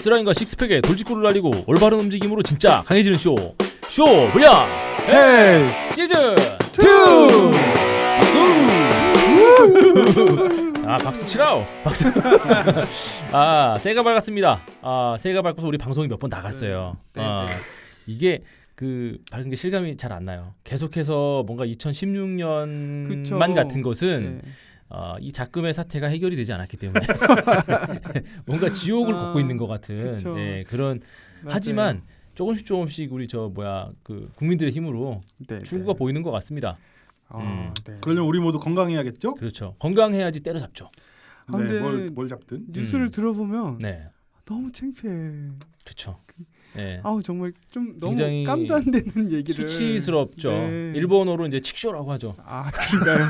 S라인과 식스팩에 돌직구를 날리고 올바른 움직임으로 진짜 강해지는 쇼 불량 헤이 시즌 2 박수. 박수 치라오. 박수. 새해가 밝았습니다. 새해가 밝고서 우리 방송이 몇 번 나갔어요. 이게 그 밝은 게 실감이 잘 안 나요. 계속해서 뭔가 2016년만 그쵸. 같은 것은 이 작금의 사태가 해결이 되지 않았기 때문에 뭔가 지옥을 걷고 있는 것 같은 그런 하지만 조금씩 우리 그 국민들의 힘으로 출구가 보이는 것 같습니다. 그러려면 우리 모두 건강해야겠죠? 그렇죠. 건강해야지 때려잡죠. 근데 뭘 잡든 뉴스를 들어보면 너무 창피해. 그렇죠. 정말 좀 너무 굉장히 깜도 안 되는 얘기를 수치스럽죠. 일본어로 이제 칙쇼라고 하죠. 그런가요?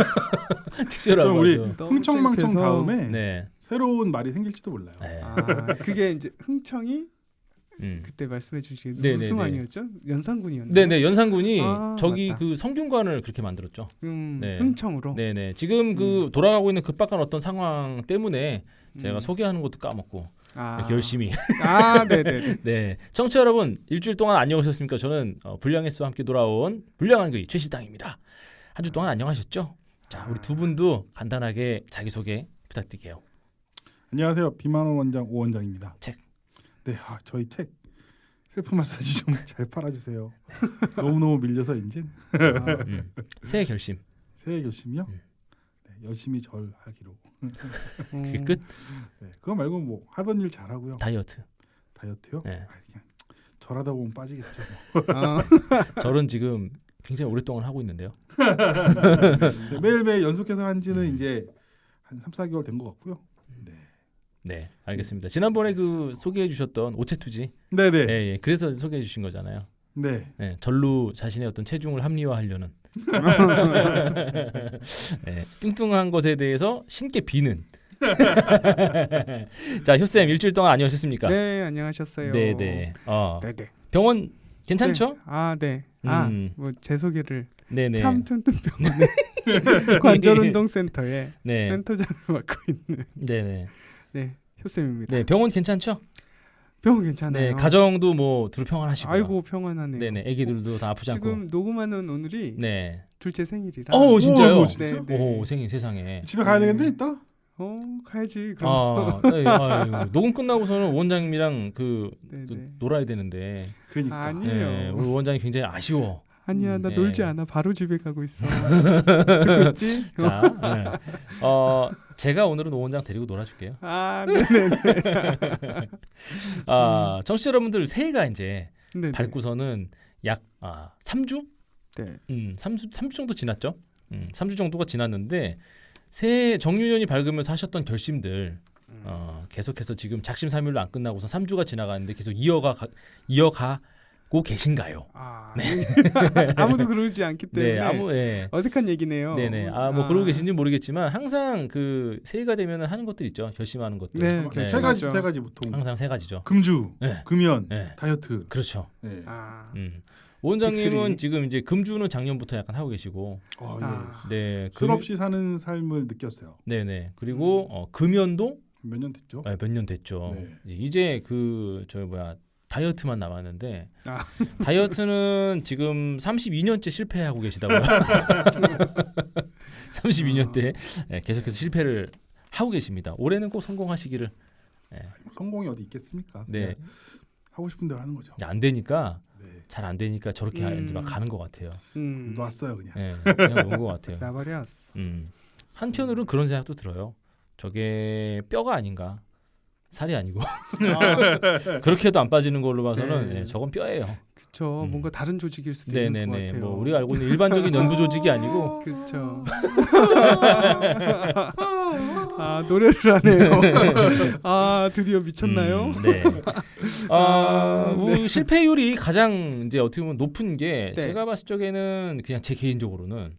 칙쇼라고 우리 하죠. 흥청망청 다음에 새로운 말이 생길지도 몰라요. 그게 이제 흥청이 그때 말씀해 주신 무슨 왕이었죠? 연산군이었나요? 네네, 연산군이 저기 맞다. 그 성균관을 그렇게 만들었죠. 흥청으로. 네네. 지금 그 돌아가고 있는 급박한 어떤 상황 때문에 제가 소개하는 것도 까먹고 이렇게 열심히. 네네. 네, 청취자 여러분 일주일 동안 안녕하셨습니까? 저는 불량S와 함께 돌아온 불량한교의 최실당입니다. 한 주 동안 안녕하셨죠? 자, 우리 두 분도 간단하게 자기 소개 부탁드릴게요. 안녕하세요, 비만원 원장 오 원장입니다. 네, 저희 책 셀프 마사지 좀 잘 팔아주세요. 너무 밀려서 이제 새해 결심. 새해 결심이요? 네, 열심히 절하기로. 그게 끝? 네, 그거 말고 뭐 하던 일 잘하고요. 다이어트요? 다이어트요? 네. 그냥 절하다 보면 빠지겠죠. 절은 지금 굉장히 오랫동안 하고 있는데요. 네, 매일매일 연속해서 한지는 이제 한 3-4개월 된 것 같고요. 네, 알겠습니다. 지난번에 그 소개해 주셨던 오체투지. 네네. 그래서 소개해 주신 거잖아요. 네. 절로 자신의 어떤 체중을 합리화하려는. 뚱뚱한 것에 대해서 신께 비는. 자, 효쌤 일주일 동안 안녕하셨습니까? 네, 안녕하셨어요. 네네. 네네. 병원 괜찮죠? 네. 뭐 제 소개를. 네네. 참 튼튼병원의 관절운동센터에 센터장을 맡고 있는. 네네. 네, 효쌤입니다. 네, 병원 괜찮죠? 병원 괜찮아요. 네, 가정도 뭐 두루 평안하시고요. 아이고 평안하네요. 네네, 아기들도 다 아프지 않고. 지금 녹음하는 오늘이 둘째 생일이라. 진짜요? 진짜? 오, 생일 세상에. 집에 가야 되겠네 이따? 가야지. 그럼. 녹음 끝나고서는 원장님이랑 그 놀아야 되는데. 그러니까. 아니에요. 우리 원장이 굉장히 아쉬워. 아니야, 나 놀지 않아. 바로 집에 가고 있어. 듣고 있지? 자, 제가 오늘은 오 원장 데리고 놀아줄게요. 네네네. 청취자 여러분들 새해가 이제 네네. 밝고서는 약 3주? 네. 3주 정도 지났죠. 3주 정도가 지났는데 새해 정유년이 밝으면서 하셨던 결심들 계속해서 지금 작심삼일로 안 끝나고서 3주가 지나가는데 계속 이어가고 계신가요? 아무도 그러지 않기 때문에 어색한 얘기네요. 네네. 뭐 그러고 계신지 모르겠지만 항상 그 새해가 되면은 하는 것들 있죠. 결심하는 것들. 네, 세 가지 보통. 항상 세 가지죠. 금주, 금연, 다이어트. 그렇죠. 오 원장님은 지금 이제 금주는 작년부터 약간 하고 계시고, 술 없이 사는 삶을 느꼈어요. 네네. 그리고 금연도 몇 년 됐죠? 몇 년 됐죠. 이제 그 다이어트만 남았는데 다이어트는 지금 32년째 실패하고 계시다고요. 32년째 계속해서 실패를 하고 계십니다. 올해는 꼭 성공하시기를. 성공이 어디 있겠습니까? 네. 하고 싶은 대로 하는 거죠. 안 되니까 잘 안 되니까 저렇게 이제 막 가는 것 같아요. 놨어요 그냥. 그냥 놓은 것 같아요. 나버렸어. 한편으로는 그런 생각도 들어요. 저게 뼈가 아닌가? 살이 아니고 그렇게 해도 안 빠지는 걸로 봐서는 저건 뼈예요. 그렇죠. 뭔가 다른 조직일 수도 있는 것 같아요. 뭐 우리가 알고 있는 일반적인 연부 조직이 아니고. 그렇죠. 노래를 하네요. 드디어 미쳤나요? 네. 실패율이 가장 이제 어떻게 보면 높은 게 제가 봤을 적에는 그냥 제 개인적으로는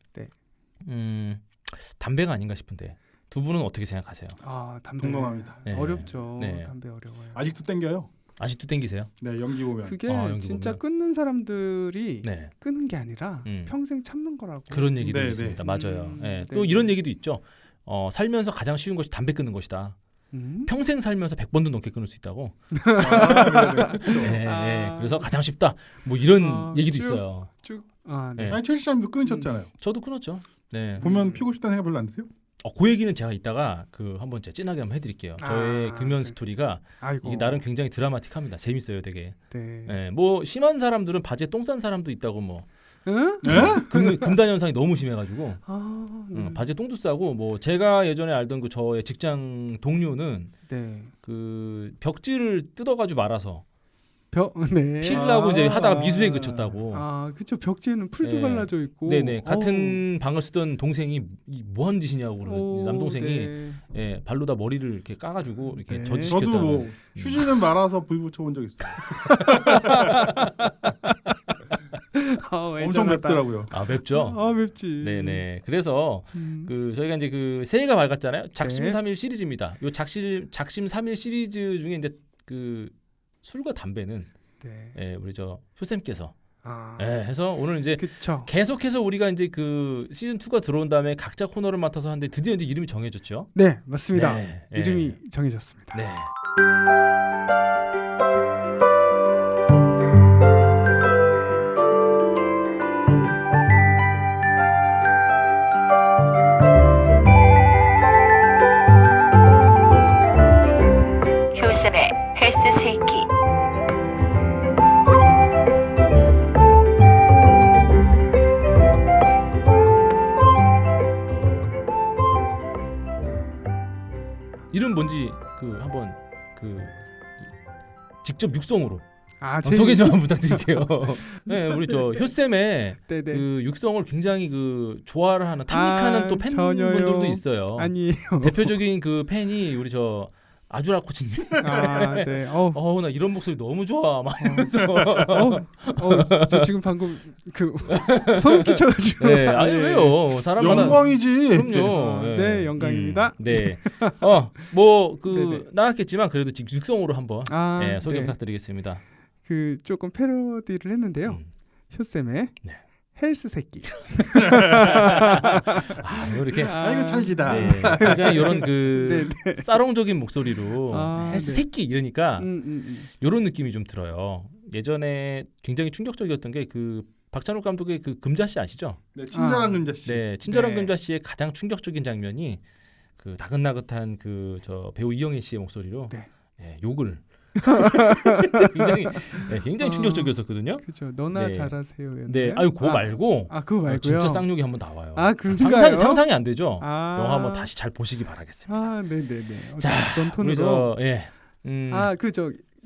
담배가 아닌가 싶은데. 두 분은 어떻게 생각하세요? 담배 동감합니다. 어렵죠. 담배 어려워요. 아직도 땡겨요. 아직도 땡기세요? 네, 연기 보면. 그게 진짜 끊는 사람들이 끊는 게 아니라 평생 참는 거라고. 그런 얘기도 있습니다. 맞아요. 또 이런 얘기도 있죠. 살면서 가장 쉬운 것이 담배 끊는 것이다. 평생 살면서 100번도 넘게 끊을 수 있다고. 그렇죠. 네, 네. 그래서 가장 쉽다. 뭐 이런 얘기도 있어요. 네. 아니 최 시장님도 끊으셨잖아요. 저도 끊었죠. 네. 보면 피고 싶다는 생각 별로 안 드세요? 그 얘기는 제가 이따가 한번 제가 진하게 한번 해드릴게요. 저의 금연 스토리가 이게 나름 굉장히 드라마틱합니다. 재밌어요, 되게. 네. 네, 뭐 심한 사람들은 바지에 똥 싼 사람도 있다고 뭐. 응? 금단 현상이 너무 심해가지고 바지에 똥도 싸고 뭐 제가 예전에 알던 그 저의 직장 동료는 그 벽지를 뜯어가지고 말아서 피려고 이제 하다가 미수에 그쳤다고. 그렇죠. 벽지에는 풀도 발라져 있고. 네네. 같은 방을 쓰던 동생이 뭐 하는 짓이냐고 그러는 남동생이 발로다 머리를 이렇게 까가지고 이렇게 저지시켰다. 저도 뭐 휴지는 말아서 불 붙여본 적 있어요. 엄청 맵더라고요. 맵죠. 맵지. 네네. 그래서 저희가 이제 새해가 밝았잖아요. 작심 3일 시리즈입니다. 요 작심 3일 시리즈 중에 이제 술과 담배는 우리 효쌤께서 해서 오늘 이제 계속해서 우리가 이제 시즌 2가 들어온 다음에 각자 코너를 맡아서 하는데 드디어 이제 이름이 정해졌죠. 네, 맞습니다. 이름이 정해졌습니다. 네. 효쌤의 헬스 세끼. 이름 뭔지 한번 직접 육성으로 소개 좀 부탁드릴게요. 네, 우리 효쌤의 육성을 굉장히 좋아를 하는 탐닉하는 또 팬분들도 있어요. 아니에요. 대표적인 팬이 우리 아주라 코치님. 네. 나 이런 목소리 너무 좋아. 막 이러면서. 저 지금 방금 소름 끼쳐가지고. 네, 아니 왜요? 사람마다 영광이지. 그럼요. 네, 영광입니다. 네. 나왔겠지만 그래도 육성으로 한번 소개 부탁드리겠습니다. 조금 패러디를 했는데요. 효쌤의 헬스 새끼. 이렇게 이거 찰지다. 네, 굉장히 이런 사롱적인 목소리로 헬스 새끼 이러니까 이런 느낌이 좀 들어요. 예전에 굉장히 충격적이었던 게 박찬욱 감독의 금자씨 아시죠? 네, 친절한 금자씨. 네, 친절한 금자씨의 가장 충격적인 장면이 나긋나긋한 배우 이영애 씨의 목소리로 욕을 굉장히 충격적이었었거든요. 그렇죠. 너나 잘하세요. 네, 그거 말고. 그거 말고요. 진짜 쌍욕이 한번 나와요. 그런가요? 상상이 안 되죠. 영화 한번 다시 잘 보시기 바라겠습니다. 네네네. 자, 그런 톤으로.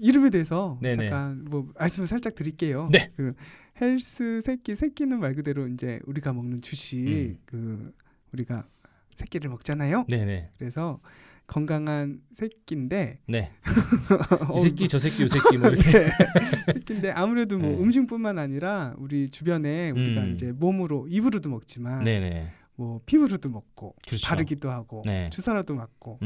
이름에 대해서 네네. 잠깐 말씀을 살짝 드릴게요. 네. 헬스 새끼는 말 그대로 이제 우리가 먹는 주식 우리가 새끼를 먹잖아요. 네네. 그래서 건강한 새끼인데 이 새끼 저 새끼 요 새끼 뭐 이렇게 새끼인데 아무래도 음식뿐만 아니라 우리 주변에 우리가 이제 몸으로 입으로도 먹지만 뭐 피부로도 먹고 바르기도 하고 주사라도 맞고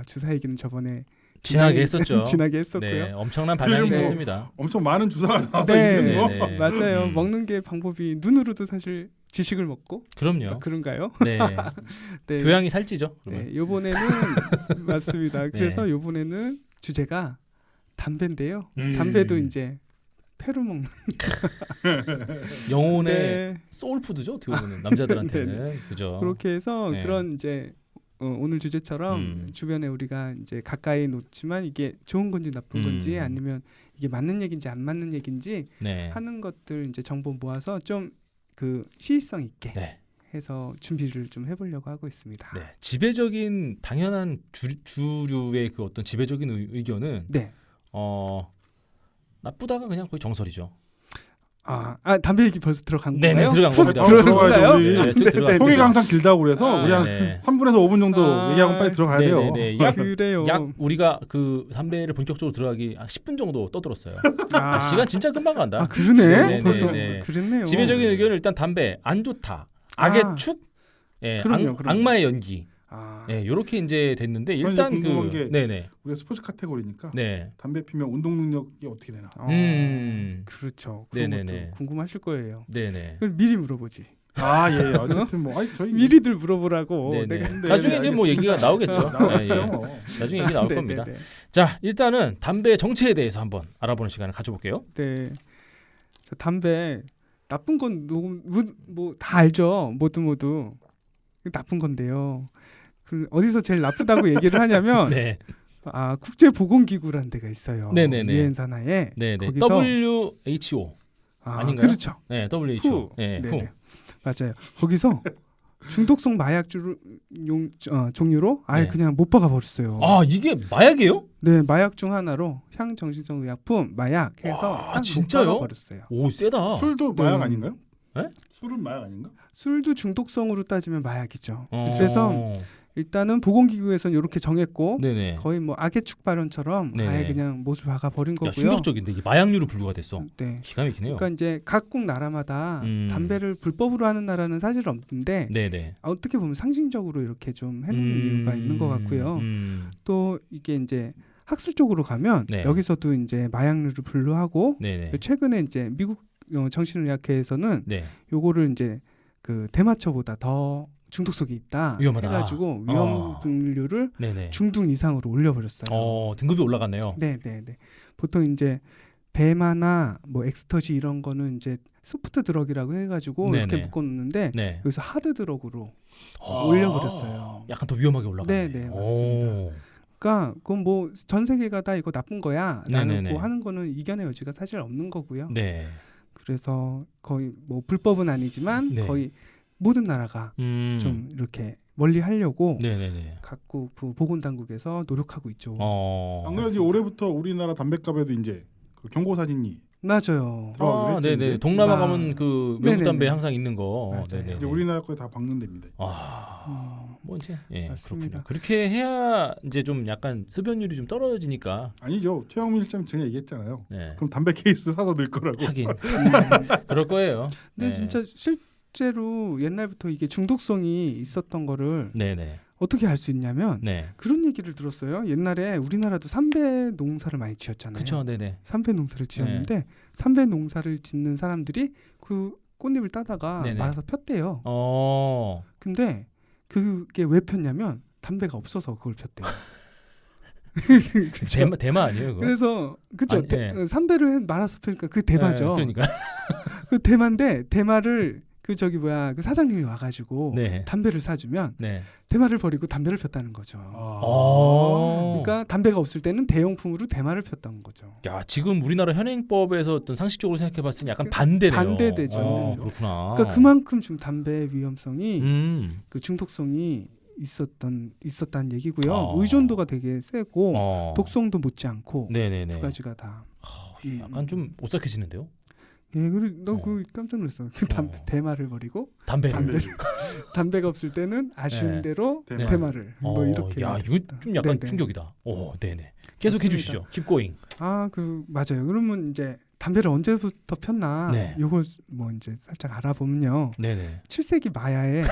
주사 얘기는 저번에 진하게 했었죠. 진하게 했었고요. 네, 엄청난 반향이 있었습니다. 엄청 많은 주사가 나와서 맞아요. 먹는 게 방법이 눈으로도 사실 지식을 먹고 그럼요. 그런가요? 네. 교양이 살찌죠. 네, 요번에는 맞습니다. 그래서 요번에는 주제가 담배인데요. 담배도 이제 패로 먹는 영혼의 소울푸드죠. 어떻게 보면 남자들한테는 그죠. 그렇게 해서 그런 이제 오늘 주제처럼 주변에 우리가 이제 가까이 놓지만 이게 좋은 건지 나쁜 건지 아니면 이게 맞는 얘기인지 안 맞는 얘기인지 하는 것들 이제 정보 모아서 좀 시의성 있게 해서 준비를 좀 해보려고 하고 있습니다. 네, 지배적인 당연한 주류의 어떤 지배적인 의견은 나쁘다가 그냥 거의 정설이죠. 담배 얘기 벌써 들어간 건가요? 들어간 겁니다. 들어가야죠. 소개가 항상 길다고 그래서 우리 한 3분에서 5분 정도 얘기하고 빨리 들어가야 돼요. 그래요. 약 우리가 담배를 본격적으로 들어가기 10분 정도 떠들었어요. 시간 진짜 금방 간다. 그러네. 벌써 그랬네요. 지배적인 의견은 일단 담배 안 좋다. 악의 축, 그럼요. 악마의 연기. 요렇게 이제 됐는데 일단 궁금한 게 우리가 스포츠 카테고리니까 담배 피면 운동 능력이 어떻게 되나? 그렇죠. 그런 것도 궁금하실 거예요. 네네. 그럼 미리 물어보지. 예. 어쨌든 뭐 저희 미리들 물어보라고. 네네. 내가 나중에 이제 뭐 얘기가 나오겠죠. 나오겠죠. 나중에 얘기 나올 네, 겁니다. 네, 네. 자, 일단은 담배 정체에 대해서 한번 알아보는 시간을 가져볼게요. 네. 자, 담배 나쁜 건 뭐 다 알죠. 모두 나쁜 건데요. 그 어디서 제일 나쁘다고 얘기를 하냐면 네. 국제보건기구라는 데가 있어요. 네네네. 유엔 산하에. 네네. 거기서 WHO 아닌가요? 그렇죠. 네, WHO. 네, 네네. 맞아요. 거기서 중독성 마약 종류로 아예 네. 그냥 못 박아 버렸어요. 아, 이게 마약이에요? 네, 마약 중 하나로 향정신성 의약품 마약 해서 와, 딱 못 진짜요? 박아 버렸어요. 오, 세다. 술도 네. 마약 아닌가요? 네? 술은 마약 아닌가? 술도 중독성으로 따지면 마약이죠. 어. 그래서 일단은 보건기구에서는 이렇게 정했고 네네. 거의 뭐 악의 축발언처럼 네네. 아예 그냥 못을 박아 버린 야, 거고요. 충격적인데 이게 마약류로 분류가 됐어. 네. 기가 막히네요. 그러니까 이제 각국 나라마다 담배를 불법으로 하는 나라는 사실 없는데 네네. 어떻게 보면 상징적으로 이렇게 좀 해놓은 이유가 있는 것 같고요. 또 이게 이제 학술적으로 가면 네. 여기서도 이제 마약류를 분류하고 네네. 최근에 이제 미국 정신의학회에서는 네. 요거를 이제 그 대마초보다 더 중독성이 있다 위험하다. 해가지고 위험 분류를 네네. 중등 이상으로 올려버렸어요. 등급이 올라갔네요. 네네네. 보통 이제 대마나 뭐 엑스터시 이런 거는 이제 소프트 드럭이라고 해가지고 네네. 이렇게 묶어놓는데 네. 여기서 하드 드럭으로 올려버렸어요. 약간 더 위험하게 올라갔네. 네네, 맞습니다. 그러니까 그건 뭐 전 세계가 다 이거 나쁜 거야라고 네네네. 하는 거는 이견의 여지가 사실 없는 거고요. 네. 그래서 거의 뭐 불법은 아니지만 네. 거의 모든 나라가 좀 이렇게 멀리 하려고 네네네. 각국 보건당국에서 노력하고 있죠. 안 그래도 올해부터 우리나라 담배값에도 이제 그 경고 사진이 맞아요. 네네. 동남아 가면 그 외국 네네네. 담배 항상 있는 거. 맞아요. 네네. 이제 우리나라 거에 다 박는답니다. 뭐 이제 맞습니다. 그렇군요. 그렇게 해야 이제 좀 약간 흡연율이 좀 떨어지니까. 아니죠. 최영민 실장 제가 얘기했잖아요. 네. 그럼 담배 케이스 사서 넣을 거라고. 하긴 그럴 거예요. 근데 네. 진짜 실제로 옛날부터 이게 중독성이 있었던 거를 네네. 어떻게 알 수 있냐면 네. 그런 얘기를 들었어요. 옛날에 우리나라도 삼배 농사를 많이 지었잖아요. 그렇죠. 네네. 삼배 농사를 지었는데 삼배 농사를 짓는 사람들이 그 꽃잎을 따다가 네네. 말아서 폈대요. 어. 근데 그게 왜 폈냐면 담배가 없어서 그걸 폈대요. 대마 아니에요, 그거? 그래서 그죠. 아니, 네. 삼배를 말아서 펴니까 그 대마죠. 네, 그러니까. 그 대마인데 대마를 그 사장님이 와가지고 네. 담배를 사주면 네. 대마를 버리고 담배를 폈다는 거죠. 그러니까 담배가 없을 때는 대용품으로 대마를 폈던 거죠. 야, 지금 우리나라 현행법에서 어떤 상식적으로 생각해봤을 때 약간 반대네요. 반대되죠. 그렇구나. 그러니까 그만큼 좀 담배 위험성이 그 중독성이 있었다는 얘기고요. 의존도가 되게 세고 독성도 못지않고 네네네. 두 가지가 다. 약간 좀 오싹해지는데요. 예, 그리고 너 그 깜짝 놀랐어. 대마를 버리고 담배가 없을 때는 아쉬운 대로 네. 대마를 뭐 이렇게. 야, 이거 좀 약간 네네. 충격이다. 네네. 계속해 주시죠. Keep going. 맞아요. 그러면 이제 담배를 언제부터 폈나? 네. 요걸 뭐 이제 살짝 알아보면요. 네네. 7세기 마야에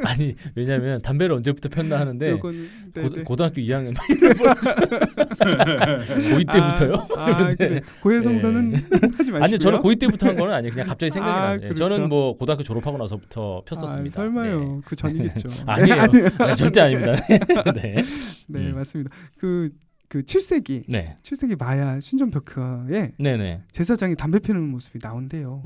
아니 왜냐면 담배를 언제부터 폈나 하는데 요건 고등학교 2학년 고2 때부터요? 그래. 고해성사는 하지 마시고요. 아니요, 저는 고2 때부터 한 거는 아니에요. 그냥 갑자기 생각이 나요. 그렇죠. 저는 뭐 고등학교 졸업하고 나서부터 폈었습니다. 설마요. 네. 그 전이겠죠. 아니에요. 아니, 절대 아닙니다. 네. 네, 맞습니다. 그 7세기 네. 7세기 마야 신전벽화에 네네. 제사장이 담배 피우는 모습이 나온대요.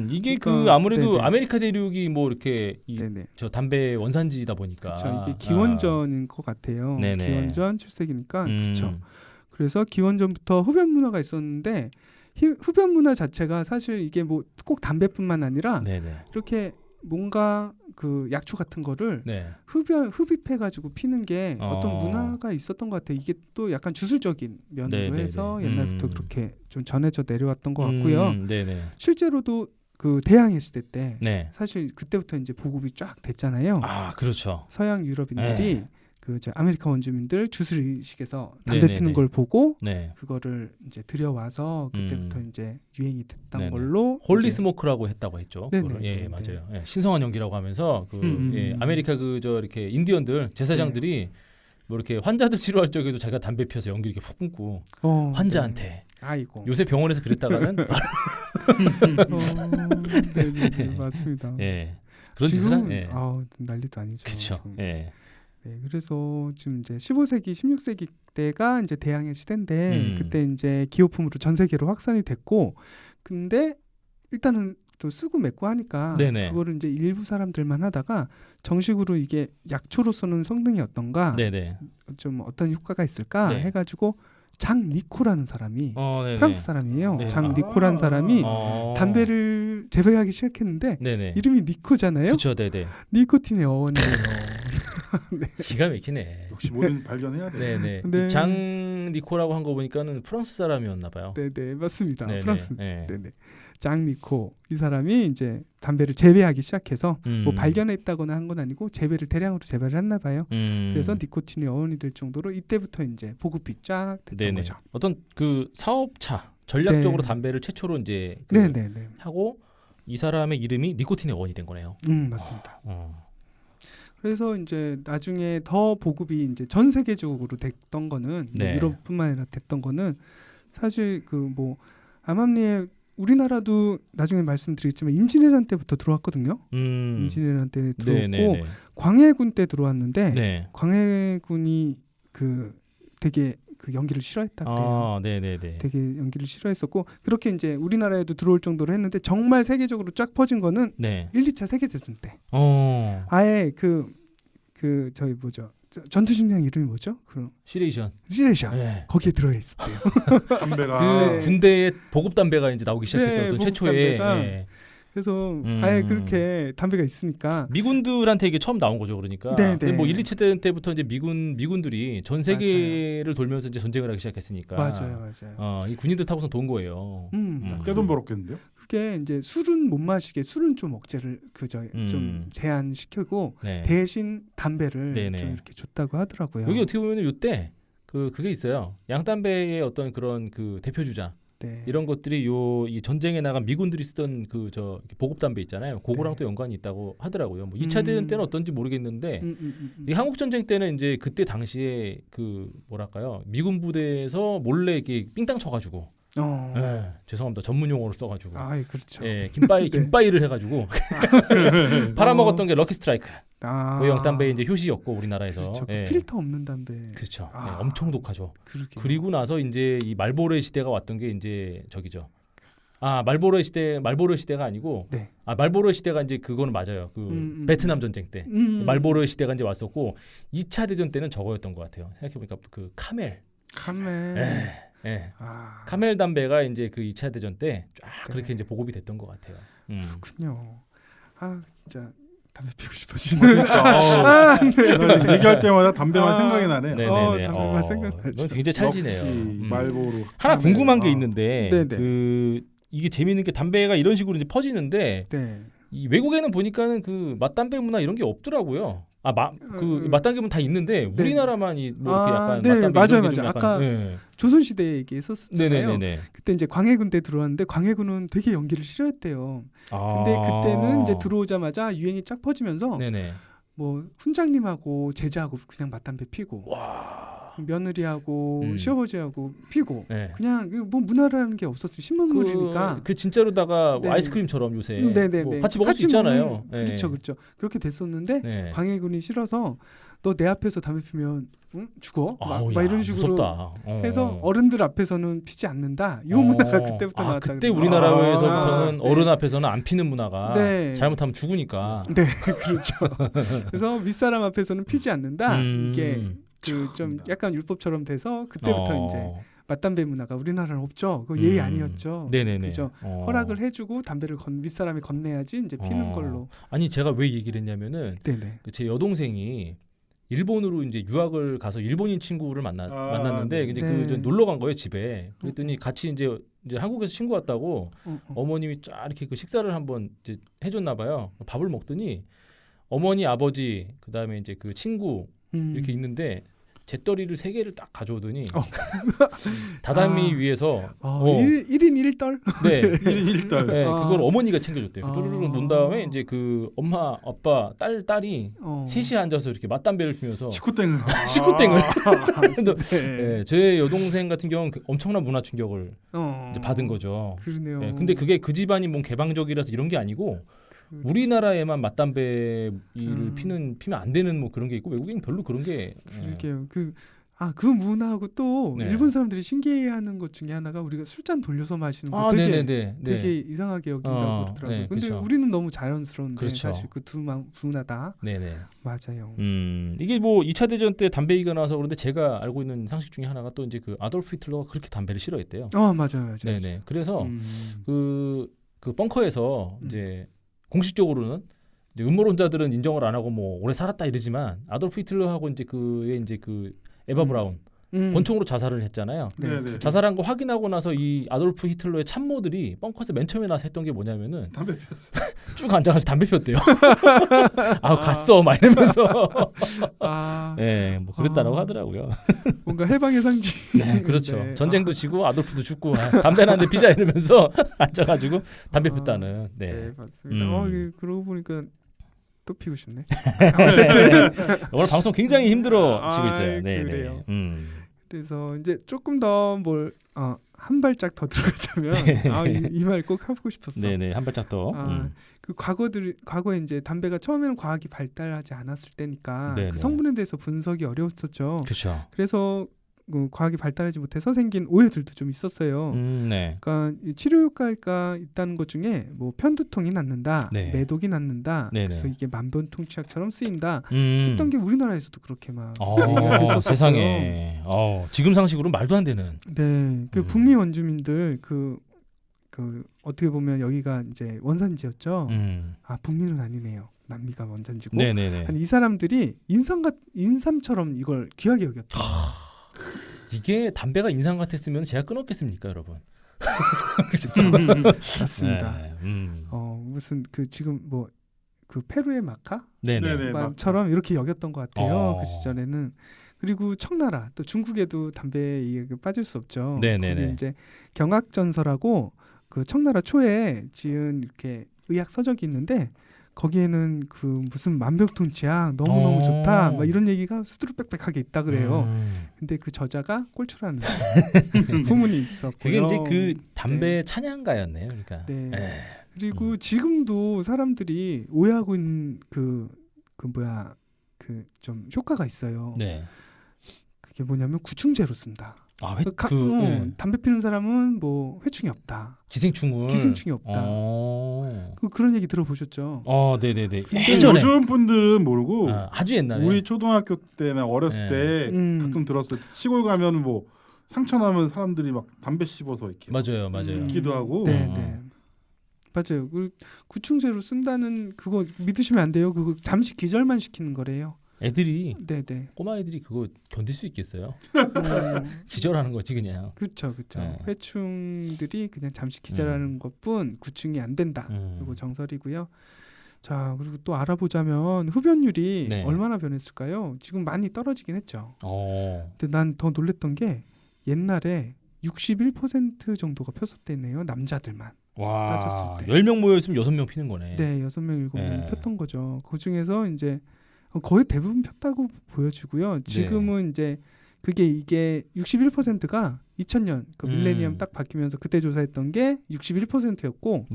이게 그러니까, 아무래도 네네. 아메리카 대륙이 뭐 이렇게 네네. 저 담배 원산지다 보니까. 그렇죠. 이게 기원전인 것 같아요. 네네. 기원전 7세기니까 그렇죠. 그래서 기원전부터 흡연 문화가 있었는데 흡연 문화 자체가 사실 이게 뭐 꼭 담배뿐만 아니라 네네. 이렇게 뭔가 그 약초 같은 거를 네. 흡입해가지고 피는 게 어떤 문화가 있었던 것 같아요. 이게 또 약간 주술적인 면으로 네네네. 해서 옛날부터 그렇게 좀 전해져 내려왔던 것 같고요. 네네. 실제로도 그 대항해 시대 때 네. 사실 그때부터 이제 보급이 쫙 됐잖아요. 그렇죠. 서양 유럽인들이 네. 그 아메리카 원주민들 주술의식에서 담배 네네네. 피는 걸 보고 네. 그거를 이제 들여와서 그때부터 이제 유행이 됐던 네네. 걸로 홀리 이제 스모크라고 했다고 했죠. 네네. 그거를. 예, 네네. 맞아요. 예, 신성한 연기라고 하면서 아메리카 이렇게 인디언들 제사장들이 뭐 이렇게 환자들 치료할 적에도 자기가 담배 피워서 연기 이렇게 푹 끊고 환자한테 아이고. 요새 병원에서 그랬다가는 네, 맞습니다. 예. 그런 짓을 지금 예. 난리도 아니죠. 그렇죠. 지금. 예. 네, 그래서 지금 이제 15세기, 16세기 때가 이제 대항해 시대인데 그때 이제 기호품으로 전 세계로 확산이 됐고, 근데 일단은 또 쓰고 맺고 하니까 네네. 그거를 이제 일부 사람들만 하다가 정식으로 이게 약초로서는 성능이 어떤가, 네네. 좀 어떤 효과가 있을까 네. 해가지고 장 니코라는 사람이 네네. 프랑스 사람이에요. 네. 장 니코라는 사람이 담배를 재배하기 시작했는데 네네. 이름이 니코잖아요. 그렇죠. 네네. 니코틴의 어원이에요. 기가 막히네. 역시 뭐든 발견해야 돼. 네네. 네. 이 장 니코라고 한 거 보니까는 프랑스 사람이었나 봐요. 네네, 맞습니다. 네네. 프랑스. 네. 네네. 장 니코 이 사람이 이제 담배를 재배하기 시작해서 뭐 발견했다거나 한 건 아니고 재배를 대량으로 재배를 했나 봐요. 그래서 니코틴이 어원이 될 정도로 이때부터 이제 보급이 쫙 됐던 네네. 거죠. 어떤 그 사업차 전략적으로 네. 담배를 최초로 이제 네네네. 하고 이 사람의 이름이 니코틴의 어원이 된 거네요. 맞습니다. 그래서 그래서 이제 나중에 더 보급이 이제 전 세계적으로 됐던 거는 네. 유럽뿐만 아니라 됐던 거는 사실 그 뭐 암암리에 우리나라도 나중에 말씀드리겠지만 임진왜란 때부터 들어왔거든요. 임진왜란 때 들어왔고 네네네. 광해군 때 들어왔는데 네. 광해군이 그 되게 그 연기를 싫어했다 그래요. 네네네. 되게 연기를 싫어했었고 그렇게 이제 우리나라에도 들어올 정도로 했는데 정말 세계적으로 쫙 퍼진 거는 네. 1, 2차 세계대전 때. 어. 아예 그 저희 뭐죠? 전투식량 이름이 뭐죠? 그럼 시레이션. 시레이션. 거기에 들어 있었대요. 담배가 그 군대에 보급 담배가 이제 나오기 시작했던 네, 또 보급 최초의 담배가. 예. 그래서 아예 그렇게 담배가 있으니까 미군들한테 이게 처음 나온 거죠, 그러니까. 네, 근데 네. 뭐 1, 2차 대전 때부터 이제 미군들이 전 세계를 돌면서 이제 전쟁을 하기 시작했으니까. 맞아요. 이 군인들 타고선 돈 거예요. 떼돈 벌었겠는데요? 그게 이제 술은 못 마시게 술은 좀 억제를 좀 제한시키고 네. 대신 담배를 네네. 좀 이렇게 줬다고 하더라고요. 여기 어떻게 보면 요때 그게 있어요. 양담배의 어떤 그런 그 대표 주자 네. 이런 것들이 이 전쟁에 나간 미군들이 쓰던 그 보급 담배 있잖아요. 그거랑 네. 또 연관이 있다고 하더라고요. 뭐 2차 대전 때는 어떤지 모르겠는데 이 한국 전쟁 때는 이제 그때 당시에 그 뭐랄까요 미군 부대에서 몰래 이렇게 삥땅 쳐가지고. 죄송합니다. 전문 용어를 써가지고. 그렇죠. 예, 네. 김바이를 해가지고 팔아먹었던 게 럭키 스트라이크. 고형 담배 이제 효시였고 우리나라에서. 그렇죠. 예. 필터 없는 담배. 그렇죠. 예, 엄청 독하죠. 그러게요. 그리고 나서 이제 이 말보로의 시대가 왔던 게 이제 저기죠. 말보로의 시대가 아니고 네. 말보로의 시대가 이제 그거는 맞아요. 그 베트남 전쟁 때 말보로의 시대가 이제 왔었고 2차 대전 때는 저거였던 것 같아요. 생각해 보니까 그 카멜. 예. 카멜 담배가 이제 그 2차 대전 때 쫙 그렇게 이제 보급이 됐던 것 같아요. 그렇군요. 진짜 담배 피우고 싶어지네. 네. 얘기할 때마다 담배만 생각이 나네. 네네네. 담배만 생각나죠. 넌 굉장히 찰지네요. 말보로. 하나 궁금한 게 있는데 네네. 이게 재미있는 게 담배가 이런 식으로 이제 퍼지는데 네. 이 외국에는 보니까는 그 맛담배 문화 이런 게 없더라고요. 맛담배 문화 다 있는데 우리나라만 뭐 이렇게 약간 네, 맛담배 맞아요, 이런 게좀 맞아요. 약간, 아까 예. 조선시대 얘기했었잖아요. 네네네. 그때 이제 광해군 때 들어왔는데 광해군은 되게 연기를 싫어했대요. 근데 그때는 이제 들어오자마자 유행이 쫙 퍼지면서 네네. 뭐 훈장님하고 제자하고 그냥 맛담배 피고 며느리하고 시아버지하고 피고 네. 그냥 뭐 문화라는 게 없었어요. 신문물이니까. 그 진짜로다가 네. 아이스크림처럼 요새 네네네. 뭐 같이 먹을 수 있잖아요. 네. 그렇죠. 그렇게 됐었는데 네. 광해군이 싫어서 너 내 앞에서 담배 피면 죽어? 막 야, 이런 식으로 무섭다. 해서 어른들 앞에서는 피지 않는다. 이 문화가 그때부터 나왔다. 그때 우리나라에서부터는 어른 앞에서는 안 피는 문화가 네. 잘못하면 죽으니까. 네, 그렇죠. 그래서 윗사람 앞에서는 피지 않는다. 이게 그 좀 약간 율법처럼 돼서 그때부터 이제 맛담배 문화가 우리나라는 없죠. 그거 예의 아니었죠. 네네네. 그죠. 허락을 해주고 담배를 윗사람이 건네야지 이제 피는 걸로. 아니 제가 왜 얘기를 했냐면은 제 여동생이 일본으로 이제 유학을 가서 일본인 친구를 만났는데 이제 그 놀러 간 거예요 집에. 그랬더니 같이 이제 한국에서 친구 왔다고 어머님이 쫙 이렇게 그 식사를 한번 이제 해줬나 봐요. 밥을 먹더니 어머니 아버지 그다음에 이제 그 친구 이렇게 있는데 잿더리를 3개를 딱 가져오더니 다다미 위에서 1인 1떨? 네. 1인 1딸. 네, 그걸 어머니가 챙겨줬대요. 또르르 놓은 다음에 이제 그 엄마, 아빠, 딸이 셋이 앉아서 이렇게 맞담배를 피면서 식구땡을. 식구땡을. 네. 네, 제 여동생 같은 경우는 엄청난 문화 충격을 이제 받은 거죠. 그러네요. 네, 근데 그게 그 집안이 뭔 개방적이라서 이런 게 아니고 우리나라에만 맞담배를 피면 안 되는 뭐 그런 게 있고 외국인은 별로 그런 게 그러게요. 그 문화하고 또 네. 일본 사람들이 신기해하는 것 중에 하나가 우리가 술잔 돌려서 마시는 거 되게 이상하게 여긴다고 그러더라고요. 네, 근데 그렇죠. 우리는 너무 자연스러운데 그렇죠. 사실 그 두 문화 다 네네. 맞아요. 이게 뭐 2차 대전 때 담배 얘기가 나와서 그런데 제가 알고 있는 상식 중에 하나가 또 이제 그 아돌프 히틀러가 그렇게 담배를 싫어했대요. 맞아요. 네네. 그래서 그 벙커에서 이제 공식적으로는 이제 음모론자들은 인정을 안 하고 뭐 오래 살았다 이러지만 아돌프 히틀러하고 이제 그 에바 브라운 권총으로 자살을 했잖아요. 네. 자살한 거 확인하고 나서 이 아돌프 히틀러의 참모들이 벙커에서 맨 처음에 나서 했던 게 뭐냐면은 담배 피웠어. 쭉 앉아가지고 담배 피웠대요. 갔어 막 이러면서 네, 뭐 그랬다라고 하더라고요. 뭔가 해방의 상징. 네, 그렇죠. 전쟁도 지고 아돌프도 죽고 담배는 한 대 피자 이러면서 앉아가지고 담배 폈다는. 네, 맞습니다. 그러고 보니까 또 피고 싶네. 어쨌든 오늘 방송 굉장히 힘들어지고 있어요. 네, 그래요. 네. 그래서 이제 조금 더 한 발짝 더 들어가자면 이 말 꼭 하고 싶었어. 네네, 한 발짝 더. 그 과거에 이제 담배가 처음에는 과학이 발달하지 않았을 때니까 네네. 그 성분에 대해서 분석이 어려웠었죠. 그렇죠. 그래서 과학이 발달하지 못해서 생긴 오해들도 좀 있었어요. 네. 그러니까 이 치료 효과가 있다는 것 중에 뭐 편두통이 낫는다, 네. 매독이 낫는다, 네네. 그래서 이게 만병통치약처럼 쓰인다 했던 게 우리나라에서도 그렇게 막 있었어요. 세상에. 지금 상식으로 말도 안 되는. 네, 그 북미 원주민들 그 어떻게 보면 여기가 이제 원산지였죠. 북미는 아니네요. 남미가 원산지고. 네네네. 이 사람들이 인삼처럼 이걸 귀하게 여겼다. 이게 담배가 인삼 같았으면 제가 끊었겠습니까, 여러분? 맞습니다. 네, 무슨 지금 뭐 그 페루의 마카? 네네. 처럼 이렇게 여겼던 것 같아요. 그 시절에는. 그리고 청나라 또 중국에도 담배에 빠질 수 없죠. 네네네. 거기 이제 경학전서라고 그 청나라 초에 지은 이렇게 의학 서적이 있는데 거기에는 그 무슨 만병통치약 너무너무 좋다 막 이런 얘기가 수두룩빽빽하게 있다 그래요. 근데 그 저자가 꼴초라는 소문이 있었고요. 그게 이제 그 담배 찬양가였네요. 그러니까. 네. 그리고 지금도 사람들이 오해하고 있는 그 좀 효과가 있어요. 네. 그게 뭐냐면 구충제로 쓴다. 담배 피는 사람은 뭐 회충이 없다. 기생충이 없다. 그런 얘기 들어보셨죠? 네네네. 예전에 요즘 분들은 모르고 아주 옛날에 우리 초등학교 때나 어렸을 때 가끔 들었어요. 시골 가면 뭐 상처 나면 사람들이 막 담배 씹어서 이렇게 맞아요. 묻기도 하고. 네. 맞아요. 그 구충제로 쓴다는 그거 믿으시면 안 돼요. 그거 잠시 기절만 시키는 거래요. 애들이 네네. 꼬마 애들이 그거 견딜 수 있겠어요? 기절하는 거지 그냥. 그렇죠. 네. 회충들이 그냥 잠시 기절하는 것뿐 구충이 안 된다. 그리고 정설이고요. 자, 그리고 또 알아보자면 흡연율이 얼마나 변했을까요? 지금 많이 떨어지긴 했죠. 근데 난 더 놀랬던 게 옛날에 61% 정도가 폈었대네요. 남자들만. 따졌을 때. 10명 모여 있으면 6명 피는 거네. 네, 6명, 7명 폈던 거죠. 그 중에서 이제 거의 대부분 폈다고 보여지고요. 지금은 이제 이게 61%가 2000년 그 밀레니엄 딱 바뀌면서 그때 조사했던 게 61%였고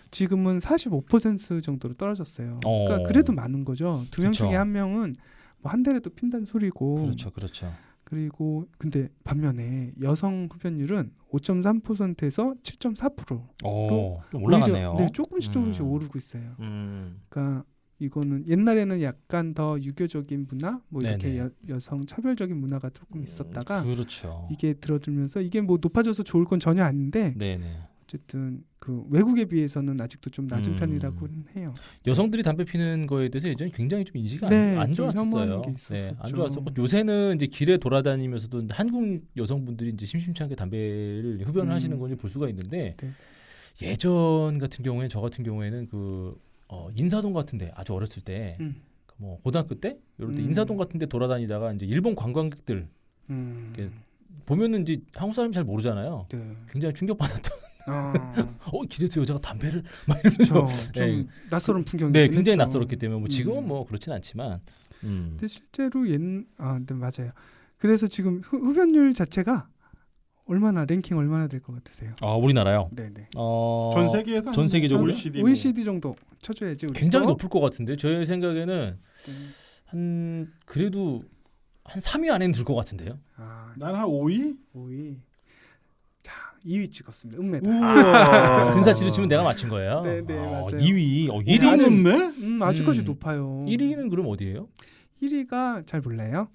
지금은 45% 정도로 떨어졌어요. 그러니까 그래도 많은 거죠. 2명 중에 1명은 뭐 한 대라도 핀다는 소리고. 그렇죠. 그리고 근데 반면에 여성 흡연율은 5.3%에서 7.4%로 좀 올라갔네요. 네, 조금씩 오르고 있어요. 그러니까 이거는 옛날에는 약간 더 유교적인 문화, 뭐 이렇게 여성 차별적인 문화가 조금 있었다가 이게 들어들면서 이게 뭐 높아져서 좋을 건 전혀 아닌데 어쨌든 그 외국에 비해서는 아직도 좀 낮은 편이라고는 해요. 여성들이 담배 피는 거에 대해서 예전에 굉장히 좀 인지가 안 좋았었어요. 안 좋았었고 요새는 이제 길에 돌아다니면서도 한국 여성분들이 이제 심심치 않게 담배를 흡연을 하시는 건지 볼 수가 있는데 예전 같은 경우에 저 같은 경우에는 인사동 같은데 아주 어렸을 때 뭐 고등학교 때 이럴 때 음. 인사동 같은데 돌아다니다가 이제 일본 관광객들 이렇게 보면은 이제 한국 사람이 잘 모르잖아요. 네. 굉장히 충격받았던. 아, 길에서 여자가 담배를 막 이러면서. 그렇죠. 좀 네. 낯설은 풍경이. 네, 굉장히 낯설었기 때문에 뭐 지금은 음. 뭐 그렇진 않지만. 근데 실제로 네, 맞아요. 그래서 지금 흡연율 자체가 랭킹 얼마나 될 것 같으세요? 우리나라요. 네네. 전 세계에서 전 세계적으로 OECD 정도 쳐줘야지. 우리 굉장히 거? 높을 것 같은데 제 생각에는 한 그래도 한 3위 안에는 들 것 같은데요. 난한 5위? 5위. 자, 2위 찍었습니다. 은메달. 우와. 근사치를 치면 내가 맞힌 거예요. 네, 맞아요. 2위. 1위는 네? 아직까지 음. 높아요. 1위는 그럼 어디예요? 1위가 잘 몰라요.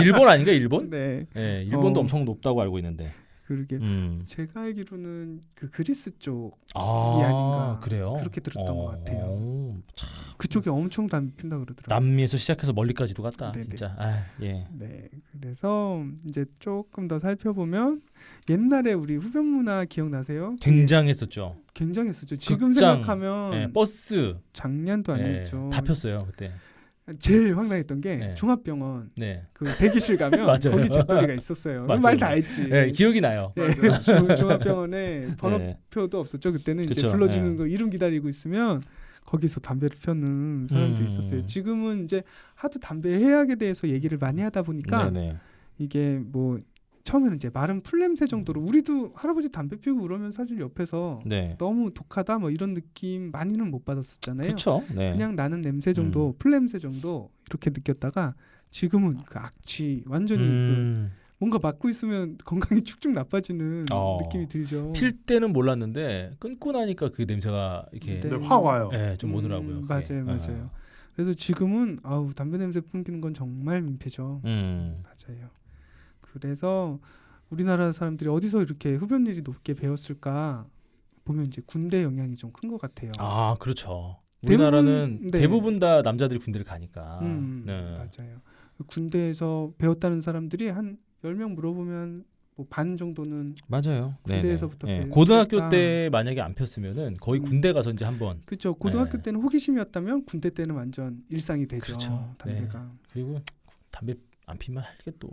일본 아닌가 일본? 네. 네, 일본도 엄청 높다고 알고 있는데. 그러게. 제가 알기로는 그 그리스 쪽이 아닌가. 그래요? 그렇게 들었던 것 같아요. 참. 그쪽에 엄청 담배 핀다 그러더라고요. 남미에서 시작해서 멀리까지도 갔다. 네네. 진짜. 예. 네. 그래서 이제 조금 더 살펴보면 옛날에 우리 흡연 문화 기억나세요? 굉장했었죠. 굉장했었죠. 지금 극장, 생각하면 예, 버스 작년도 아니었죠. 다 폈어요 그때. 제일 황당했던 게 네. 종합병원 네. 그 대기실 가면 맞아요. 거기 잿더리가 있었어요. 맞아요. 말 다 했지. 네, 기억이 나요. 예, 종합병원에 번호표도 없었죠. 그때는 이제 그쵸, 불러주는 네. 거 이름 기다리고 있으면 거기서 담배를 펴는 사람들이 있었어요. 지금은 이제 하도 담배 해악에 대해서 얘기를 많이 하다 보니까 네네. 이게 뭐 처음에는 이제 마른 풀냄새 정도로 우리도 할아버지 담배 피우고 그러면 사실 옆에서 네. 너무 독하다 뭐 이런 느낌 많이는 못 받았었잖아요. 그렇죠. 네. 그냥 나는 냄새 정도, 풀냄새 정도 이렇게 느꼈다가 지금은 그 악취 완전히 그 뭔가 맡고 있으면 건강이 축축 나빠지는 느낌이 들죠. 필 때는 몰랐는데 끊고 나니까 그 냄새가 이렇게 네. 확 와요. 네, 좀 오더라고요. 그게. 맞아요. 그래서 지금은 담배 냄새 풍기는 건 정말 민폐죠. 맞아요. 그래서 우리나라 사람들이 어디서 이렇게 흡연율이 높게 배웠을까 보면 이제 군대 영향이 좀 큰 것 같아요. 그렇죠. 우리나라는 네. 대부분 다 남자들이 군대를 가니까. 네. 맞아요. 군대에서 배웠다는 사람들이 한 10명 물어보면 뭐 반 정도는 맞아요. 군대에서부터 네네. 배웠다. 고등학교 때 만약에 안 폈으면은 거의 군대 가서 이제 한번. 그렇죠. 고등학교 네. 때는 호기심이었다면 군대 때는 완전 일상이 되죠. 그렇죠. 담배가. 네. 그리고 담배 안 피면 할 게 또.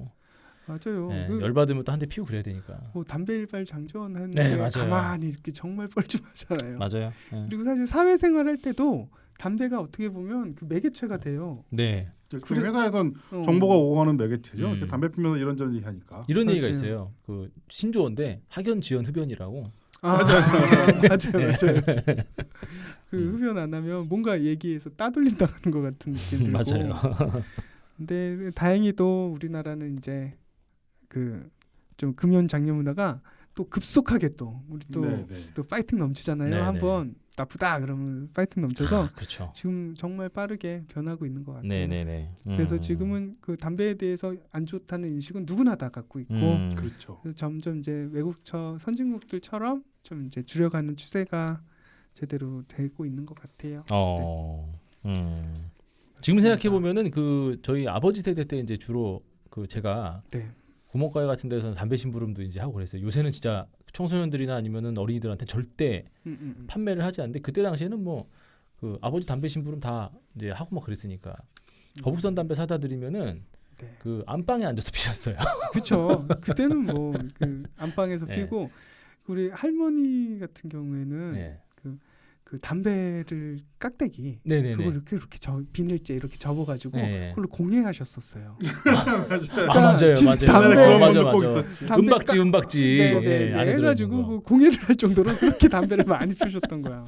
맞아요. 네, 열 받으면 또 한 대 피우고 그래야 되니까. 뭐 담배 일발 장전하는데 네, 맞아요. 가만히 이렇게 정말 뻘쭘하잖아요. 맞아요. 네. 그리고 사실 사회생활 할 때도 담배가 어떻게 보면 그 매개체가 돼요. 네. 그 회사에선 정보가 오고 가는 매개체죠. 이렇게 담배 피면서 이런저런 얘기하니까. 이런 얘기가 맞아요. 있어요. 그 신조어인데 학연 지연 흡연이라고. 맞아요. 그 흡연 안 하면 뭔가 얘기해서 따돌림 당하는 것 같은 느낌 들고. 맞아요. 근데 다행히도 우리나라는 이제 그 좀 금연 장려 문화가 또 급속하게 또 우리 또 파이팅 넘치잖아요. 네네. 한번 나쁘다 그러면 파이팅 넘쳐서 그렇죠. 지금 정말 빠르게 변하고 있는 것 같아요. 네네네. 그래서 지금은 그 담배에 대해서 안 좋다는 인식은 누구나 다 갖고 있고 그렇죠. 그래서 점점 이제 선진국들처럼 좀 이제 줄여가는 추세가 제대로 되고 있는 것 같아요. 지금 생각해 보면은 그 저희 아버지 세대 때 이제 주로 그 제가 구멍가게 같은 데서는 담배 심부름도 이제 하고 그랬어요. 요새는 진짜 청소년들이나 아니면은 어린이들한테 절대 판매를 하지 않는데 그때 당시에는 뭐 그 아버지 담배 심부름 다 이제 하고 막 그랬으니까 거북선 담배 사다 드리면은 그 안방에 앉아서 피셨어요. 그렇죠. 그때는 뭐 그 안방에서 피고 우리 할머니 같은 경우에는 그 담배를 깍대기 그걸 이렇게 비닐째 이렇게 접어가지고 그걸로 공예하셨었어요. 맞아요. 맞아. 은박지. 해가지고 그 공예를 할 정도로 그렇게 담배를 많이 피우셨던 거야.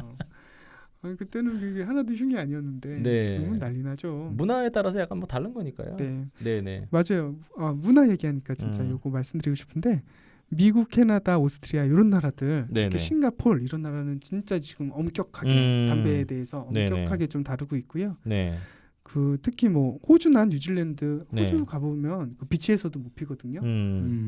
그때는 그게 하나도 흉이 아니었는데 지금은 난리 나죠. 문화에 따라서 약간 뭐 다른 거니까요. 네. 맞아요. 문화 얘기하니까 진짜 요거 말씀드리고 싶은데 미국, 캐나다, 오스트리아 이런 나라들, 특히 싱가포르 이런 나라는 진짜 지금 엄격하게 담배에 대해서 엄격하게 좀 다루고 있고요. 그 특히 뭐 호주나 뉴질랜드, 호주 가보면 그 비치에서도 못 피거든요.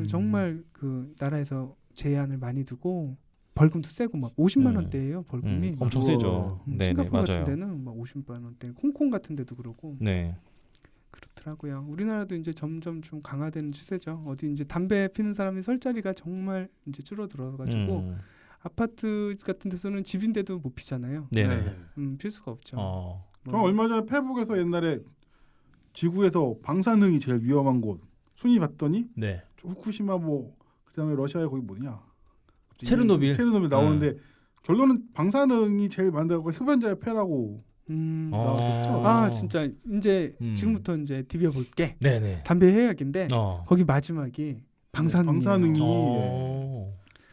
정말 그 나라에서 제한을 많이 두고 벌금도 세고 막 50만 원대예요 벌금이. 엄청 세죠. 싱가포르 같은 데는 막 50만 원대, 홍콩 같은 데도 그러고. 그렇더라고요. 우리나라도 이제 점점 좀 강화되는 추세죠. 어디 이제 담배 피는 사람이 설 자리가 정말 이제 아파트 같은 데서는 집인데도 못 피잖아요. 필 수가 없죠. 저 얼마 전에 페북에서 옛날에 지구에서 방사능이 제일 위험한 곳 순위 봤더니 네. 후쿠시마 뭐 그다음에 러시아에 거기 뭐냐 체르노빌 나오는데 결론은 방사능이 제일 많다고 흡연자의 폐라고 나왔었죠. 아 진짜 이제 지금부터 이제 디벼 볼게. 네네. 담배 해약인데 거기 마지막이 방사능이에요. 방사능이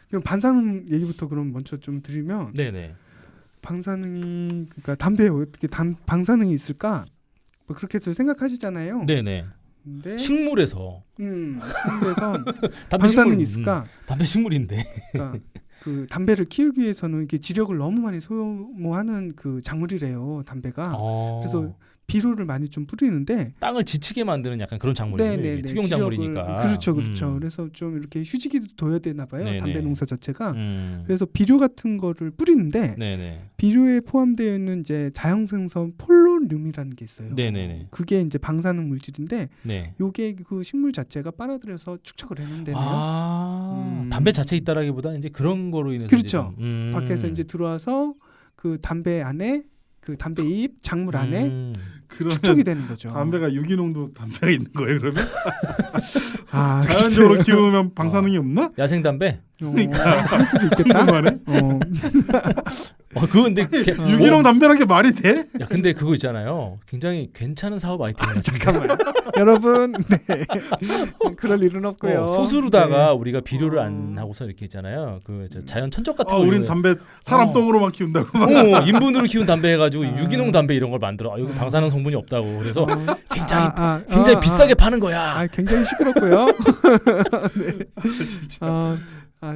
그럼 방사능 얘기부터 그럼 먼저 좀 드리면 네네. 방사능이 그러니까 담배에 어떻게 방사능이 있을까? 뭐 그렇게들 생각하시잖아요. 네네. 근데 식물에서 식물에서 담배 방사능이 식물, 있을까? 담배 식물인데. 그러니까 그 담배를 키우기 위해서는 이게 지력을 너무 많이 소모하는 그 작물이래요. 담배가. 그래서 비료를 많이 좀 뿌리는데 땅을 지치게 만드는 약간 그런 작물이에요. 특용 작물이니까. 그렇죠. 그래서 좀 이렇게 휴지기도 둬야 되나 봐요. 네네. 담배 농사 자체가. 그래서 비료 같은 거를 뿌리는데 네네. 비료에 포함되어 있는 이제 자연생성 폴로늄이라는 게 있어요. 네네네. 그게 이제 방사능 물질인데 네. 요게 그 식물 자체가 빨아들여서 축적을 해놓는데요. 담배 자체에 있다라기보다는 이제 그런 거로 인해서 그렇죠. 이제 밖에서 이제 들어와서 그 담배 안에 그 담배 잎 작물 안에 축적이 되는 거죠. 담배가 유기농도 담배가 있는 거예요, 그러면? 자연적으로 키우면 방사능이 없나? 야생 담배? 그러니까 그럴 수도 있겠다. 근데 유기농 담배란 게 말이 돼? 야, 근데 그거 있잖아요. 굉장히 괜찮은 사업 아이템이에요. 잠깐만, 여러분, 네. 그럴 일은 없고요. 소수로다가 네. 우리가 비료를 안 하고서 이렇게 있잖아요. 그 자연 천적 같은 거. 우린 담배 사람 똥으로만 키운다고. 인분으로 키운 담배 해가지고 유기농 담배 이런 걸 만들어. 여기 방사능 성분이 없다고. 그래서 굉장히 비싸게 파는 거야. 굉장히 시끄럽고요. 네. 진짜.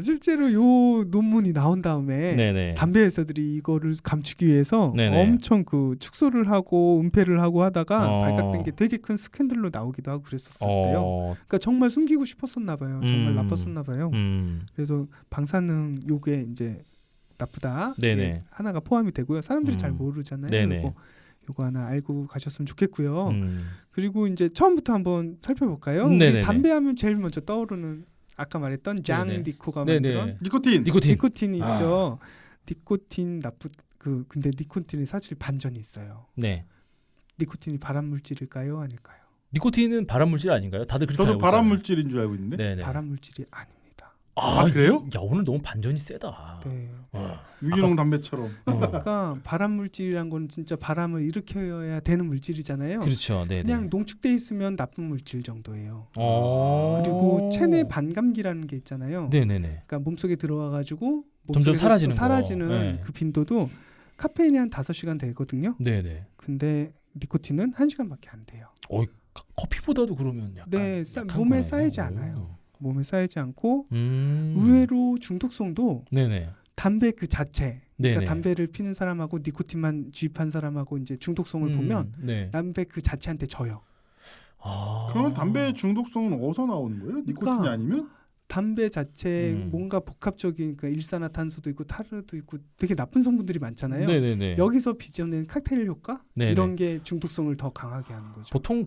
실제로 요 논문이 나온 다음에 네네. 담배 회사들이 이거를 감추기 위해서 네네. 엄청 그 축소를 하고 은폐를 하고 하다가 발각된 게 되게 큰 스캔들로 나오기도 하고 그랬었대요. 그러니까 정말 숨기고 싶었었나 봐요. 정말 나빴었나 봐요. 그래서 방사능 요게 이제 나쁘다. 네네. 하나가 포함이 되고요. 사람들이 잘 모르잖아요. 네네. 요거 하나 알고 가셨으면 좋겠고요. 그리고 이제 처음부터 한번 살펴볼까요? 담배하면 제일 먼저 떠오르는 아까 말했던 장 니코가 만든 니코틴이 있죠. 니코틴 근데 니코틴이 사실 반전이 있어요. 네. 니코틴이 발암 물질일까요, 아닐까요? 니코틴은 발암 물질 아닌가요? 다들 그렇게 알고 저도 발암 물질인 줄 알고 있는데. 네네. 발암 물질이 아닙니다. 그래요? 야, 오늘 너무 반전이 세다. 네. 유기농 담배처럼. 그러니까 발암 물질이란 건 진짜 바람을 일으켜야 되는 물질이잖아요. 그렇죠. 네네. 그냥 농축돼 있으면 나쁜 물질 정도예요. 그리고 체내 반감기라는 게 있잖아요. 네네네. 그러니까 몸속에 들어와 가지고 점점 사라지는 네. 그 빈도도 카페인이 한 5시간 되거든요. 네네. 근데 니코틴은 1시간밖에 안 돼요. 커피보다도 그러면 약간 몸에 쌓이지 않아요. 몸에 쌓이지 않고 의외로 중독성도 네네. 담배 그 자체 그러니까 네네. 담배를 피는 사람하고 니코틴만 주입한 사람하고 이제 중독성을 보면 담배 그 자체한테 져요. 그러면 담배 중독성은 어디서 나오는 거예요? 니코틴이 아니면? 담배 자체 뭔가 복합적인 그러니까 일산화탄소도 있고 타르도 있고 되게 나쁜 성분들이 많잖아요. 네네네. 여기서 빚어낸 칵테일 효과 네네. 이런 게 중독성을 더 강하게 하는 거죠. 보통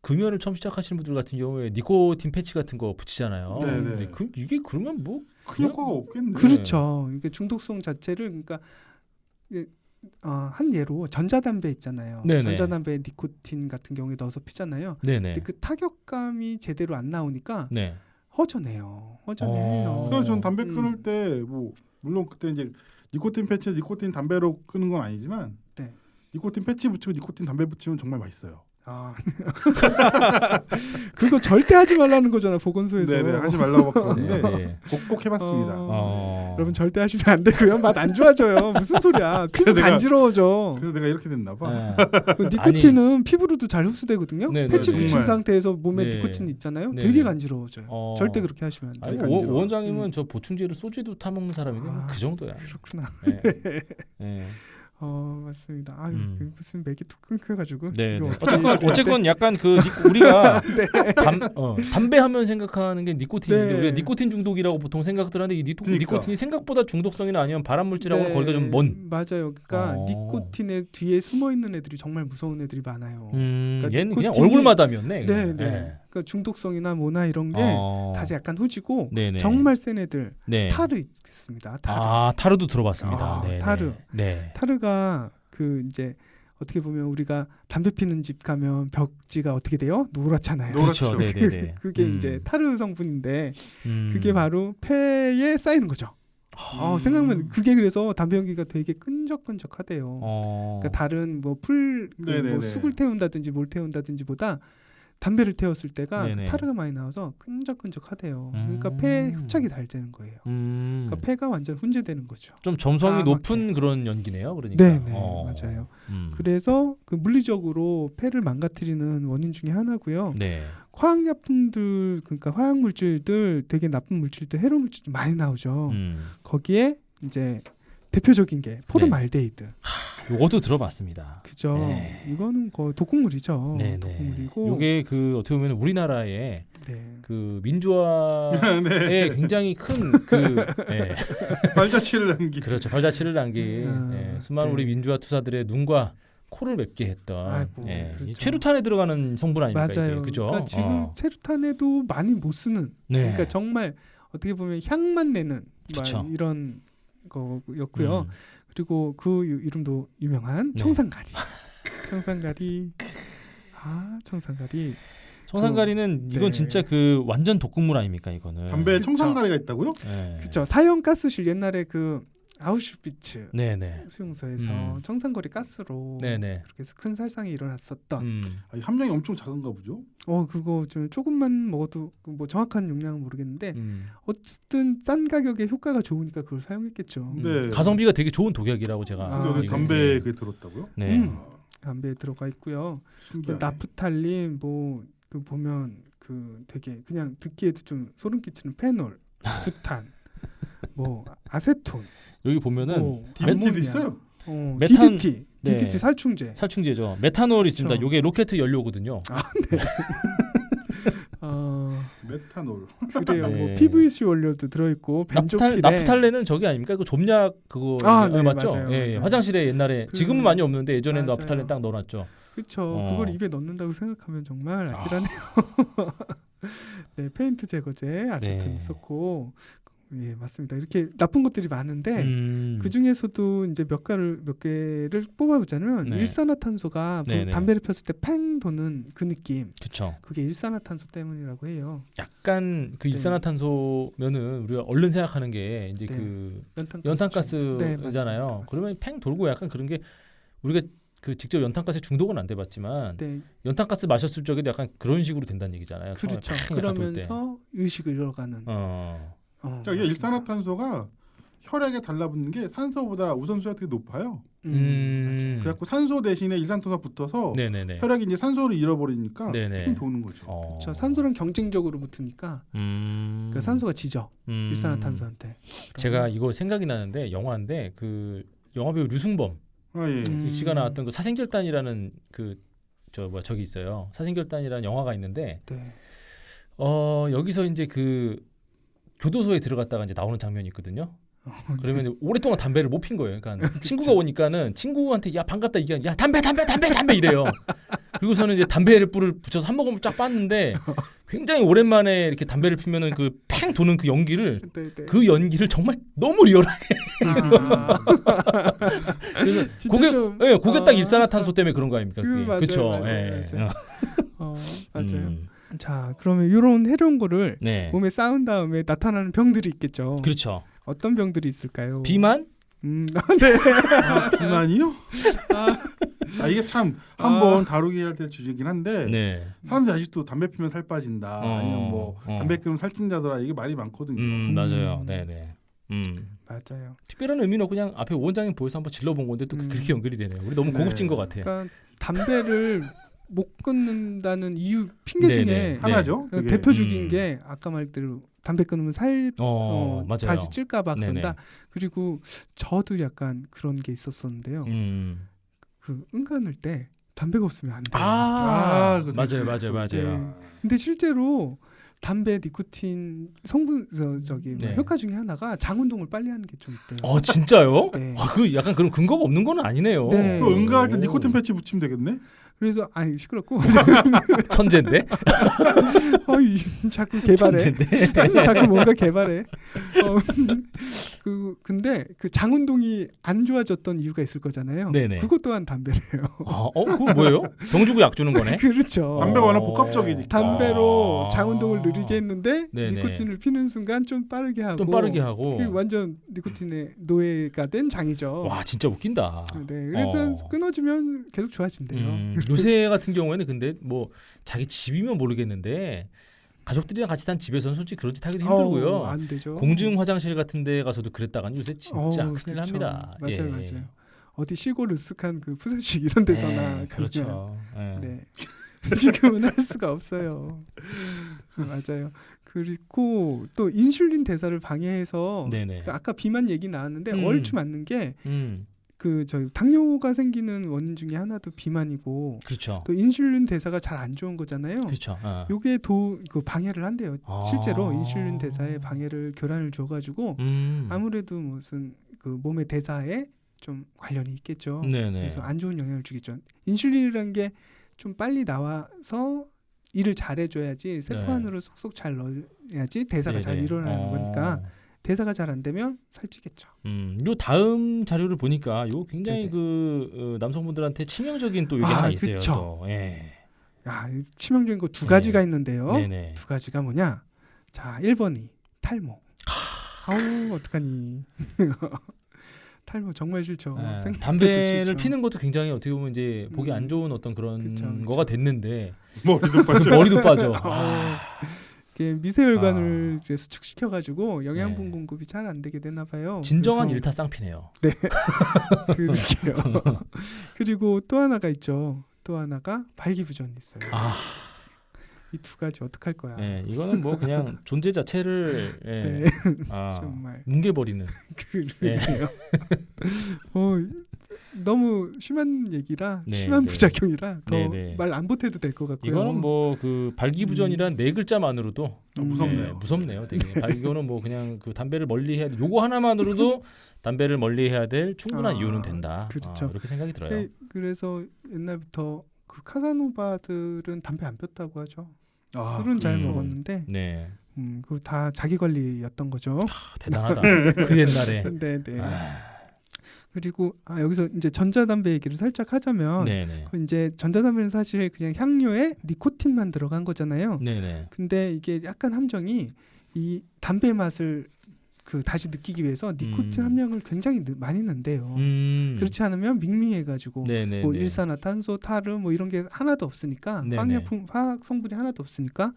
금연을 처음 시작하시는 분들 같은 경우에 니코틴 패치 같은 거 붙이잖아요. 네네. 이게 그러면 뭐 큰 효과가 없겠네. 그렇죠. 그러니까 중독성 자체를 그러니까 한 예로 전자담배 있잖아요. 네네. 전자담배에 니코틴 같은 경우에 넣어서 피잖아요. 네네. 근데 그 타격감이 제대로 안 나오니까 네. 허전해요. 그래서 전 담배 끊을 때 뭐 물론 그때 이제 니코틴 패치, 니코틴 담배로 끊는 건 아니지만 니코틴 패치 붙이고 니코틴 담배 붙이면 정말 맛있어요. 그거 절대 하지 말라는 거잖아 보건소에서. 네네 하지 말라고 그러는데 꼭 해봤습니다. 여러분 절대 하시면 안 되고요. 맛 안 좋아져요. 무슨 소리야? 피부 간지러워져. 그래서 내가 이렇게 됐나 봐. 니코틴은 피부로도 잘 흡수되거든요. 네네네. 패치 붙인 정말. 상태에서 몸에 니코틴 있잖아요. 네네. 되게 간지러워져요. 절대 그렇게 하시면 안 돼요. 오 원장님은 저 보충제를 소주도 타 먹는 사람인데 그 정도야. 그렇구나. 네. 맞습니다. 음. 무슨 맥이 툭 끊겨가지고. 네. 이거 어쨌건 약간 그 우리가 담배 하면 생각하는 게 니코틴인데 네. 우리가 니코틴 중독이라고 보통 생각들 하는데 이 니코틴이 생각보다 중독성이나 아니면 발암 물질하고는 거리가 좀 먼. 맞아요. 그러니까 니코틴의 뒤에 숨어 있는 애들이 정말 무서운 애들이 많아요. 그러니까 얘는 그냥 니코틴이- 얼굴마담이었네. 네. 그러니까 중독성이나 뭐나 이런 게 다 약간 후지고 네네. 정말 센 애들 네. 타르 있습니다. 타르. 타르도 들어봤습니다. 네. 타르. 네. 타르가 그 이제 어떻게 보면 우리가 담배 피는 집 가면 벽지가 어떻게 돼요? 노랗잖아요. 그렇죠. 네네네. 그게 이제 타르 성분인데 그게 바로 폐에 쌓이는 거죠. 생각하면 그게 그래서 담배 연기가 되게 끈적끈적하대요. 그러니까 다른 뭐 뭐 쑥을 태운다든지 뭘 태운다든지보다 담배를 태웠을 때가 그 타르가 많이 나와서 끈적끈적하대요. 그러니까 폐에 흡착이 잘 되는 거예요. 그러니까 폐가 완전 훈제되는 거죠. 좀 점성이 높은 그런 연기네요. 그러니까. 네, 맞아요. 그래서 그 물리적으로 폐를 망가뜨리는 원인 중에 하나고요. 네. 화학약품들, 그러니까 화학 물질들, 되게 나쁜 물질들, 해로 물질들 많이 나오죠. 거기에 이제 대표적인 게 포름알데히드. 요것도 들어봤습니다. 그죠. 네. 이거는 거의 독극물이죠. 네네. 독극물이고. 이게 그 어떻게 보면 우리나라의 네. 그 민주화에 굉장히 큰 그 발자취를 남긴. 그렇죠. 발자취를 남긴 수많은 우리 민주화 투사들의 눈과 코를 맵게 했던 그렇죠. 최루탄에 들어가는 성분 아닙니까? 맞아요. 이게, 그죠? 그러니까 지금 최루탄에도 많이 못 쓰는. 그러니까 정말 어떻게 보면 향만 내는 이런 거였고요. 그리고 그 이름도 유명한 청산가리. 청산가리. 청산가리. 청산가리는 이건 진짜 그 완전 독극물 아닙니까? 이거는. 담배에 청산가리가 있다고요? 네. 그렇죠. 사형가스실 옛날에 그 아우슈비츠 네네. 수용소에서 청산가리 가스로 네네. 그렇게 해서 큰 살상이 일어났었던. 함량이 엄청 작은가 보죠? 그거 좀 조금만 먹어도 뭐 정확한 용량은 모르겠는데 어쨌든 싼 가격에 효과가 좋으니까 그걸 사용했겠죠. 네. 가성비가 되게 좋은 독약이라고 제가. 여기 담배에 그게 들었다고요? 네. 담배에 들어가 있고요. 신기하네. 나프탈린 뭐 그 보면 그 되게 그냥 듣기에도 좀 소름 끼치는 페놀, 부탄, 뭐 아세톤. 여기 보면은 DDT도 있어요. 메탄, DDT 살충제. 살충제죠. 메탄올 있습니다. 그렇죠. 요게 로켓 연료거든요. 네. 메탄올. 그래요. 뭐 PVC 원료도 들어있고 벤조필에. 나프탈렌은 저기 아닙니까? 그 좀약 그거 네, 맞죠? 맞아요, 맞아요. 화장실에 옛날에 지금은 많이 없는데 예전에는 나프탈렌 딱 넣어놨죠. 그렇죠. 그걸 입에 넣는다고 생각하면 정말 아찔하네요. 네, 페인트 제거제 아세톤 있었고. 예, 맞습니다. 이렇게 나쁜 것들이 많은데 그 중에서도 이제 몇 개를 뽑아보자면 일산화탄소가 담배를 폈을 때 팽 도는 그 느낌. 그렇죠. 그게 일산화탄소 때문이라고 해요. 약간 그 일산화탄소면은 우리가 얼른 생각하는 게 이제 그 연탄가스잖아요. 그러면 팽 돌고 약간 그런 게 우리가 그 직접 연탄가스에 중독은 안 돼봤지만 연탄가스 마셨을 적에도 약간 그런 식으로 된다는 얘기잖아요. 그렇죠. 그러면서 의식을 잃어가는. 그러니까 이게 일산화탄소가 혈액에 달라붙는 게 산소보다 우선순위가 되게 높아요. 그래갖고 산소 대신에 일산화탄소가 붙어서 혈액이 이제 산소를 잃어버리니까 핑 도는 거죠. 그렇죠. 산소랑 경쟁적으로 붙으니까 그러니까 산소가 지죠. 일산화탄소한테. 제가 이거 생각이 나는데 영화인데 그 영화배우 류승범 씨가 나왔던 그 사생결단이라는 저기 있어요. 사생결단이라는 영화가 있는데 여기서 이제 그 교도소에 들어갔다가 이제 나오는 장면이 있거든요. 그러면 오랫동안 담배를 못 핀 거예요. 그러니까 친구가 오니까는 친구한테 야 반갑다 이게 야 담배 이래요. 그리고서는 이제 담배를 뿔을 붙여서 한 모금을 쫙 빻는데 굉장히 오랜만에 이렇게 담배를 피면은 그 팽 도는 그 연기를 그 연기를 정말 너무 리얼하게 그래서 그게 딱 일산화탄소 때문에 그런 거 아닙니까? 그렇죠. 맞아요. 자, 그러면 이런 해로운 거를 몸에 쌓은 다음에 나타나는 병들이 있겠죠. 그렇죠. 어떤 병들이 있을까요? 비만? 네. 비만이요? 이게 참 한번 다루기 해야 될 주제긴 한데 사람들이 아직도 담배 피면 살 빠진다 아니면 뭐 담배 끊으면 살찐다더라 이게 말이 많거든요. 맞아요. 네네. 맞아요. 특별한 의미는 그냥 앞에 원장님 보여서 한번 질러본 건데 또 그렇게 연결이 되네요. 우리 너무 고급진 것 같아요. 그러니까 담배를 못 끊는다는 이유 핑계 중에 하나죠. 대표적인 게 아까 말대로 담배 끊으면 살 다시 찔까봐 그런다. 그리고 저도 약간 그런 게 있었었는데요. 그 응가할 때 담배가 없으면 안 돼요. 맞아요. 근데 실제로 담배 니코틴 성분 효과 중에 하나가 장 운동을 빨리 하는 게 좀 있대요. 진짜요? 그 약간 그런 근거가 없는 건 아니네요. 응가할 때 니코틴 패치 붙이면 되겠네. 그래서 아니 시끄럽고 천재인데? 자꾸 개발해. 천재인데? 자꾸 뭔가 개발해. 근데 그 장운동이 안 좋아졌던 이유가 있을 거잖아요. 네네. 그것 또한 담배래요. 그거 뭐예요? 병주고 약 주는 거네. 그렇죠. 담배가 워낙 복합적이니까. 담배로 장운동을 느리게 했는데 네네. 니코틴을 피는 순간 좀 빠르게 하고. 그게 완전 니코틴의 노예가 된 장이죠. 와 진짜 웃긴다. 네, 그래서 끊어주면 계속 좋아진대요. 요새 같은 경우에는 근데 뭐 자기 집이면 모르겠는데 가족들이랑 같이 산 집에서는 솔직히 그런 짓 하기도 힘들고요. 안 되죠. 공중 화장실 같은 데 가서도 그랬다가는 요새 진짜 큰일 그렇죠. 납니다. 맞아요, 맞아요. 어디 시골 으쓱한 그 푸세식 이런 데서나 그렇죠. 네. 지금은 할 수가 없어요. 맞아요. 그리고 또 인슐린 대사를 방해해서 아까 비만 얘기 나왔는데 얼추 맞는 게 그 저희 당뇨가 생기는 원인 중에 하나도 비만이고, 그렇죠. 또 인슐린 대사가 잘 안 좋은 거잖아요. 그렇죠. 요게 그 방해를 한대요. 실제로 인슐린 대사에 방해를 교란을 줘가지고 아무래도 무슨 그 몸의 대사에 좀 관련이 있겠죠. 그래서 안 좋은 영향을 주겠죠. 인슐린이라는 게 좀 빨리 나와서 일을 잘해줘야지 세포 안으로 속속 잘 넣어야지 대사가 잘 일어나는 거니까. 대사가 잘 안 되면 살찌겠죠. 요 다음 자료를 보니까 요 굉장히 그 남성분들한테 치명적인 또 이게 하나 있어요. 그쵸. 또. 치명적인 거 두 가지가 있는데요. 네네. 두 가지가 뭐냐? 자, 1번이 탈모. 아우 어떡하니? 탈모 정말 싫죠. 담배를 싫죠. 피는 것도 굉장히 어떻게 보면 이제 보기 안 좋은 어떤 그런 거가 됐는데 머리도 빠져. 미세혈관을 이제 수축시켜가지고 영양분 공급이 잘 안 되게 되나 봐요. 진정한 일타쌍피네요. 네, 그러게요. 그리고 또 하나가 있죠. 또 하나가 발기부전이 있어요. 이 두 가지 어떡할 거야? 이거는 뭐 그냥 존재 자체를 정말 뭉개버리는. 그러게요. 너무 심한 얘기라 심한 부작용이라 더 말 안 보태도 될 것 같고요. 이거는 뭐 그 발기부전이란 네 글자만으로도 무섭네요. 무섭네요. 되게. 이거는 뭐 그냥 그 담배를 멀리해야 돼. 요거 하나만으로도 담배를 멀리해야 될 충분한 이유는 된다. 그렇죠. 이렇게 생각이 들어요. 그래서 옛날부터 그 카사노바들은 담배 안 폈다고 하죠. 술은 잘 먹었는데 그거 다 자기 관리였던 거죠. 대단하다. 그 옛날에. 네. 그리고 여기서 이제 전자담배 얘기를 살짝 하자면 이제 전자담배는 사실 그냥 향료에 니코틴만 들어간 거잖아요. 근데 이게 약간 함정이 이 담배 맛을 그 다시 느끼기 위해서 니코틴 함량을 굉장히 많이 넣는데요. 그렇지 않으면 밍밍해가지고 뭐 일산화탄소, 타르 뭐 이런 게 하나도 없으니까 화학 성분이 하나도 없으니까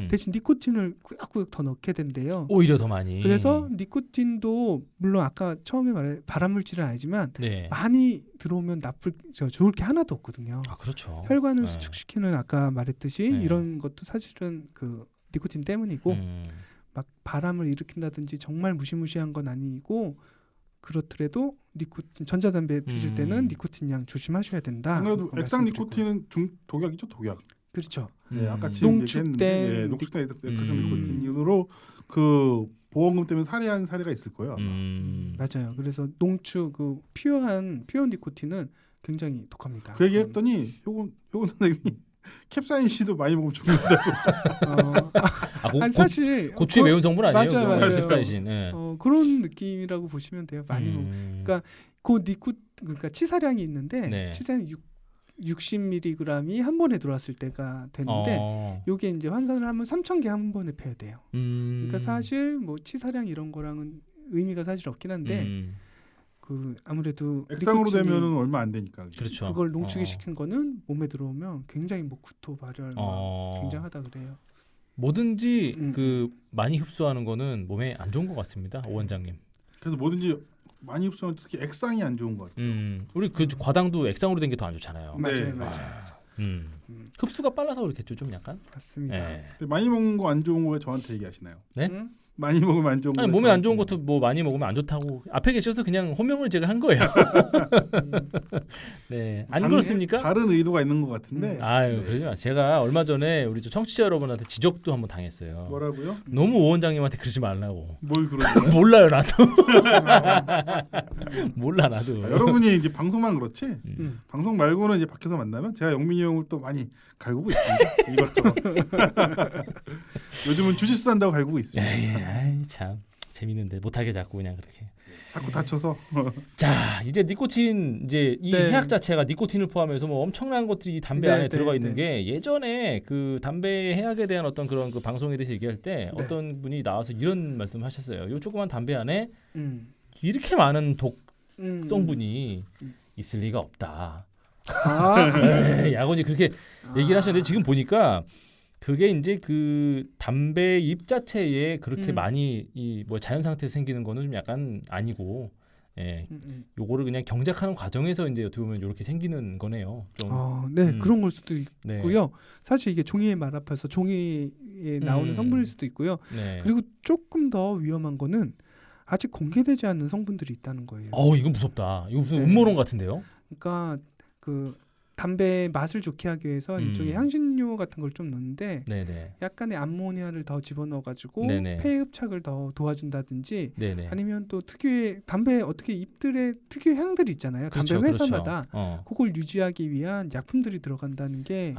대신 니코틴을 꾸역꾸역 더 넣게 된대요. 오히려 더 많이. 그래서 니코틴도 물론 아까 처음에 말해 발암물질은 아니지만 많이 들어오면 좋을 게 하나도 없거든요. 그렇죠. 혈관을 수축시키는 아까 말했듯이 이런 것도 사실은 그 니코틴 때문이고. 막 바람을 일으킨다든지 정말 무시무시한 건 아니고 그렇더라도 니코틴 전자담배 피실 때는 니코틴 양 조심하셔야 된다. 아무래도 액상 니코틴은 독약이죠, 독약. 그렇죠. 아까 지금 농축된 농축된 액상 니코틴으로 그 보험금 때문에 살해한 사례가 있을 거예요. 맞아요. 그래서 농축 그 피어한 니코틴은 굉장히 독합니다. 그 얘기했더니 효곤 선생님이 캡사이신도 많이 먹으면 죽는다고. 사실 고추의 매운 성분 아니에요? 맞아요. 캡사이신. 그런 느낌이라고 보시면 돼요. 많이 그러니까 그러니까 치사량이 있는데 치사량 60mg이 한 번에 들어왔을 때가 되는데 요게 이제 환산을 하면 3,000개 한 번에 펴야 돼요. 그러니까 사실 뭐 치사량 이런 거랑은 의미가 사실 없긴 한데. 그 아무래도 액상으로 되면은 얼마 안 되니까. 그렇죠. 그걸 농축이 시킨 거는 몸에 들어오면 굉장히 뭐 구토 발열 굉장하다 그래요. 뭐든지 그 많이 흡수하는 거는 몸에 안 좋은 것 같습니다, 오 원장님. 그래서 뭐든지 많이 흡수하면 특히 액상이 안 좋은 것 같아요. 우리 그 과당도 액상으로 된 게 더 안 좋잖아요. 맞아요. 흡수가 빨라서 그렇겠죠, 좀 약간. 맞습니다. 많이 먹는 거 안 좋은 거에 저한테 얘기하시나요? 네? 많이 먹으면 안 좋은 거. 아니 몸에 안 좋은 것도 뭐 많이 먹으면 안 좋다고 앞에 계셔서 그냥 호명을 제가 한 거예요. 네, 안 그렇습니까? 다른 의도가 있는 것 같은데. 아유 네. 그러지 마. 제가 얼마 전에 우리 청취자 여러분한테 지적도 한번 당했어요. 뭐라고요? 너무 오 원장님한테 그러지 말라고. 뭘 그러죠? 몰라요 나도. 몰라 나도. 여러분이 이제 방송만 그렇지. 방송 말고는 이제 밖에서 만나면 제가 영민이 형을 또 많이 갈구고 있습니다. 이것저것. 요즘은 주짓수 한다고 갈구고 있습니다. 아이, 참 재밌는데 못하게 자꾸 그냥 그렇게. 자꾸 다쳐서. 자 이제 니코틴 이제 이 네. 해약 자체가 니코틴을 포함해서 뭐 엄청난 것들이 담배 네, 안에 네, 들어가 있는 네. 게 예전에 그 담배 해약에 대한 어떤 그런 그 방송에 대해서 얘기할 때 네. 어떤 분이 나와서 이런 말씀하셨어요. 요 조그만 담배 안에 음. 이렇게 많은 독 음. 성분이 있을 리가 없다. 아, 네, 야건이 그렇게 얘기를 하셨는데 지금 보니까 그게 이제 그 담배 잎 자체에 그렇게 많이 이 뭐 자연 상태에서 생기는 거는 좀 약간 아니고, 예, 요거를 그냥 경작하는 과정에서 이제 어떻게 보면 이렇게 생기는 거네요. 좀. 네, 그런 걸 수도 네. 있고요. 사실 이게 종이에 말아파서 종이에 나오는 성분일 수도 있고요. 네. 그리고 조금 더 위험한 거는 아직 공개되지 않는 성분들이 있다는 거예요. 이건 무섭다. 이거 무슨 네. 음모론 같은데요? 그러니까 그 담배 맛을 좋게 하기 위해서 일종의 향신료 같은 걸 좀 넣는데 네네. 약간의 암모니아를 더 집어넣어가지고 네네. 폐 흡착을 더 도와준다든지 네네. 아니면 또 특유의 담배 어떻게 잎들의 특유의 향들이 있잖아요. 그렇죠, 담배 회사마다 그렇죠. 그걸 유지하기 위한 약품들이 들어간다는 게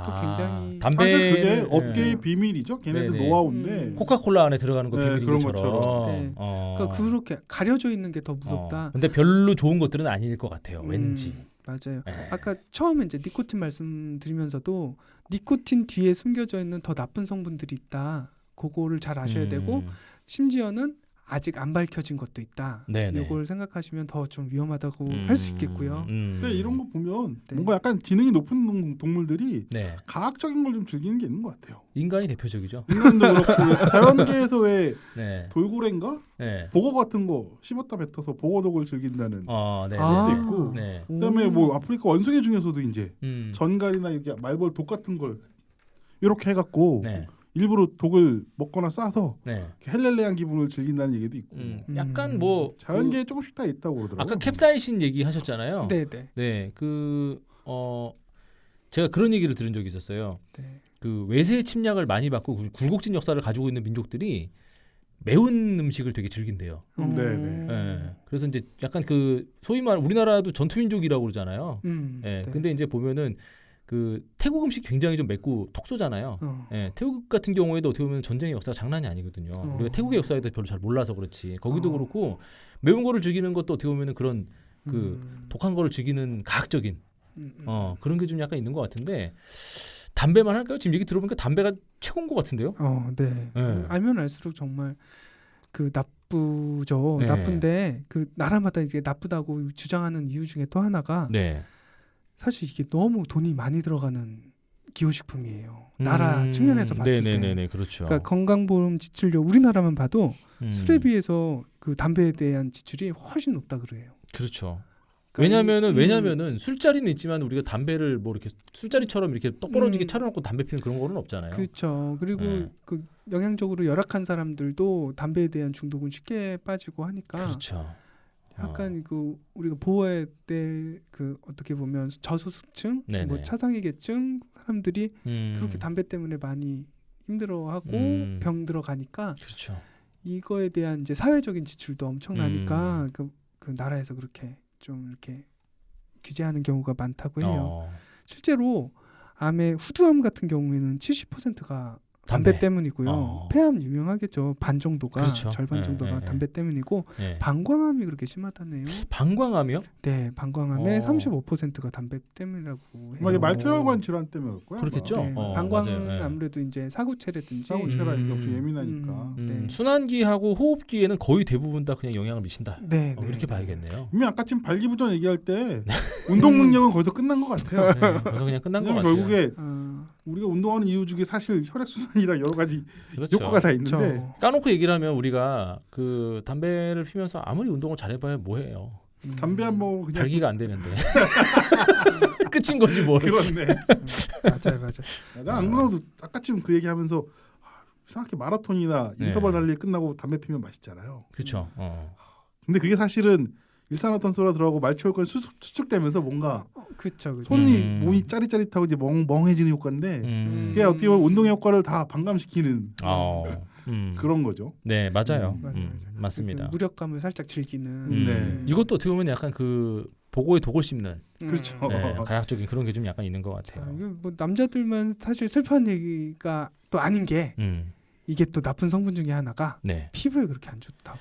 또 굉장히 담배 사실 그게 업계의 비밀이죠. 걔네들 네네. 노하우인데. 코카콜라 안에 들어가는 거 네, 비밀인 그런 것처럼. 것처럼. 네. 그러니까 그렇게 가려져 있는 게 더 무섭다. 근데 별로 좋은 것들은 아닐 것 같아요. 왠지. 맞아요. 네. 아까 처음에 이제 니코틴 말씀드리면서도 니코틴 뒤에 숨겨져 있는 더 나쁜 성분들이 있다. 그거를 잘 아셔야 되고 심지어는 아직 안 밝혀진 것도 있다. 네네. 이걸 생각하시면 더 좀 위험하다고 할 수 있겠고요. 근데 이런 거 보면 네. 뭔가 약간 지능이 높은 동물들이 네. 과학적인 걸 좀 즐기는 게 있는 것 같아요. 인간이 대표적이죠. 인간도 그렇고 자연계에서 왜 네. 돌고래인가? 네. 보거 같은 거 씹었다 뱉어서 보거독을 즐긴다는 네. 것도 네. 있고 네. 그다음에 뭐 아프리카 원숭이 중에서도 이제 음. 전갈이나 이렇게 말벌 독 같은 걸 이렇게 해갖고 네. 일부러 독을 먹거나 싸서 네. 헬렐레한 기분을 즐긴다는 얘기도 있고 약간 뭐 자연계에 조금씩 다 있다고 그러더라고요. 아까 캡사이신 얘기 하셨잖아요. 네네. 네. 제가 그런 얘기를 들은 적이 있었어요. 네. 그 외세 침략을 많이 받고 굴곡진 역사를 가지고 있는 민족들이 매운 음식을 되게 즐긴대요. 네네. 네. 그래서 이제 약간 그 소위 말 우리나라도 전투민족이라고 그러잖아요. 네. 근데 이제 보면은 그 태국 음식 굉장히 좀 맵고 톡 쏘잖아요. 예, 태국 같은 경우에도 어떻게 보면 전쟁의 역사가 장난이 아니거든요. 우리가 태국의 역사에 대해서 별로 잘 몰라서 그렇지. 거기도 그렇고 매운 거를 즐기는 것도 어떻게 보면은 그런 그 독한 거를 즐기는 과학적인 그런 게 좀 약간 있는 것 같은데 담배만 할까요? 지금 얘기 들어보니까 담배가 최고인 것 같은데요. 네. 알면 알수록 정말 그 나쁘죠. 네. 나쁜데 그 나라마다 이제 나쁘다고 주장하는 이유 중에 또 하나가 네. 사실 이게 너무 돈이 많이 들어가는 기호식품이에요. 나라 측면에서 봤을 때. 네네네, 그렇죠. 그러니까 건강보험 지출료 우리나라만 봐도 술에 비해서 그 담배에 대한 지출이 훨씬 높다 그래요. 그렇죠. 그러니까 왜냐면은 술자리는 있지만 우리가 담배를 뭐 이렇게 술자리처럼 이렇게 떡 벌어지게 차려놓고 담배 피는 그런 거는 없잖아요. 그렇죠. 그리고 그 영양적으로 열악한 사람들도 담배에 대한 중독은 쉽게 빠지고 하니까. 그렇죠. 약간 그 우리가 보호해야 될 그 어떻게 보면 저소득층, 뭐 차상위계층 사람들이 그렇게 담배 때문에 많이 힘들어하고 병 들어가니까. 그렇죠. 이거에 대한 이제 사회적인 지출도 엄청나니까 그 나라에서 그렇게 좀 이렇게 규제하는 경우가 많다고 해요. 실제로 암의 후두암 같은 경우에는 70%가 담배 때문이고요. 폐암 유명하겠죠. 반 정도가 그렇죠. 절반 정도가 담배 때문이고 네. 방광암이 그렇게 심하다네요. 방광암이요? 네, 방광암의 35%가 담배 때문이라고 해요. 이게 말초혈관 질환 때문에 그럴까요? 그렇겠죠. 네, 방광은 맞아요. 아무래도 이제 사구체라든지 사구체라 이게 엄청 예민하니까. 네. 순환기하고 호흡기에는 거의 대부분 다 그냥 영향을 미친다. 네, 그렇게 봐야겠네요. 이미 아까 지금 발기부전 얘기할 때 운동 능력은 거기서 끝난 것 같아요. 네, 그래서 그냥 끝난 것 같아요. 결국에 우리가 운동하는 이유 중에 사실 혈액순환이랑 여러 가지 그렇죠. 효과가 다 있는데 그렇죠. 까놓고 얘기를 하면 우리가 그 담배를 피면서 아무리 운동을 잘해봐야 뭐해요. 담배 한 번 그냥 발기가 안 되는데 끝인 거지 뭘. 그렇네. 맞아요. 나 안 그래도 아까쯤 그 얘기하면서 이상하게 마라톤이나 인터벌 달리기 끝나고 담배 피면 맛있잖아요. 그렇죠. 근데 그게 사실은 일산화탄소가 들어가고 말초효과가 수축되면서 뭔가 그쵸. 손이 몸이 짜릿짜릿하고 이제 멍해지는 효과인데 그게 어떻게 보면 운동의 효과를 다 반감시키는 그런 거죠. 네, 맞아요. 맞습니다. 무력감을 살짝 즐기는. 네. 이것도 어떻게 보면 약간 그 보고에 독을 씹는 그렇죠. 네, 가약적인 그런 게 좀 약간 있는 것 같아요. 뭐 남자들만 사실 슬픈 얘기가 또 아닌 게 이게 또 나쁜 성분 중에 하나가 피부에 그렇게 안 좋다고.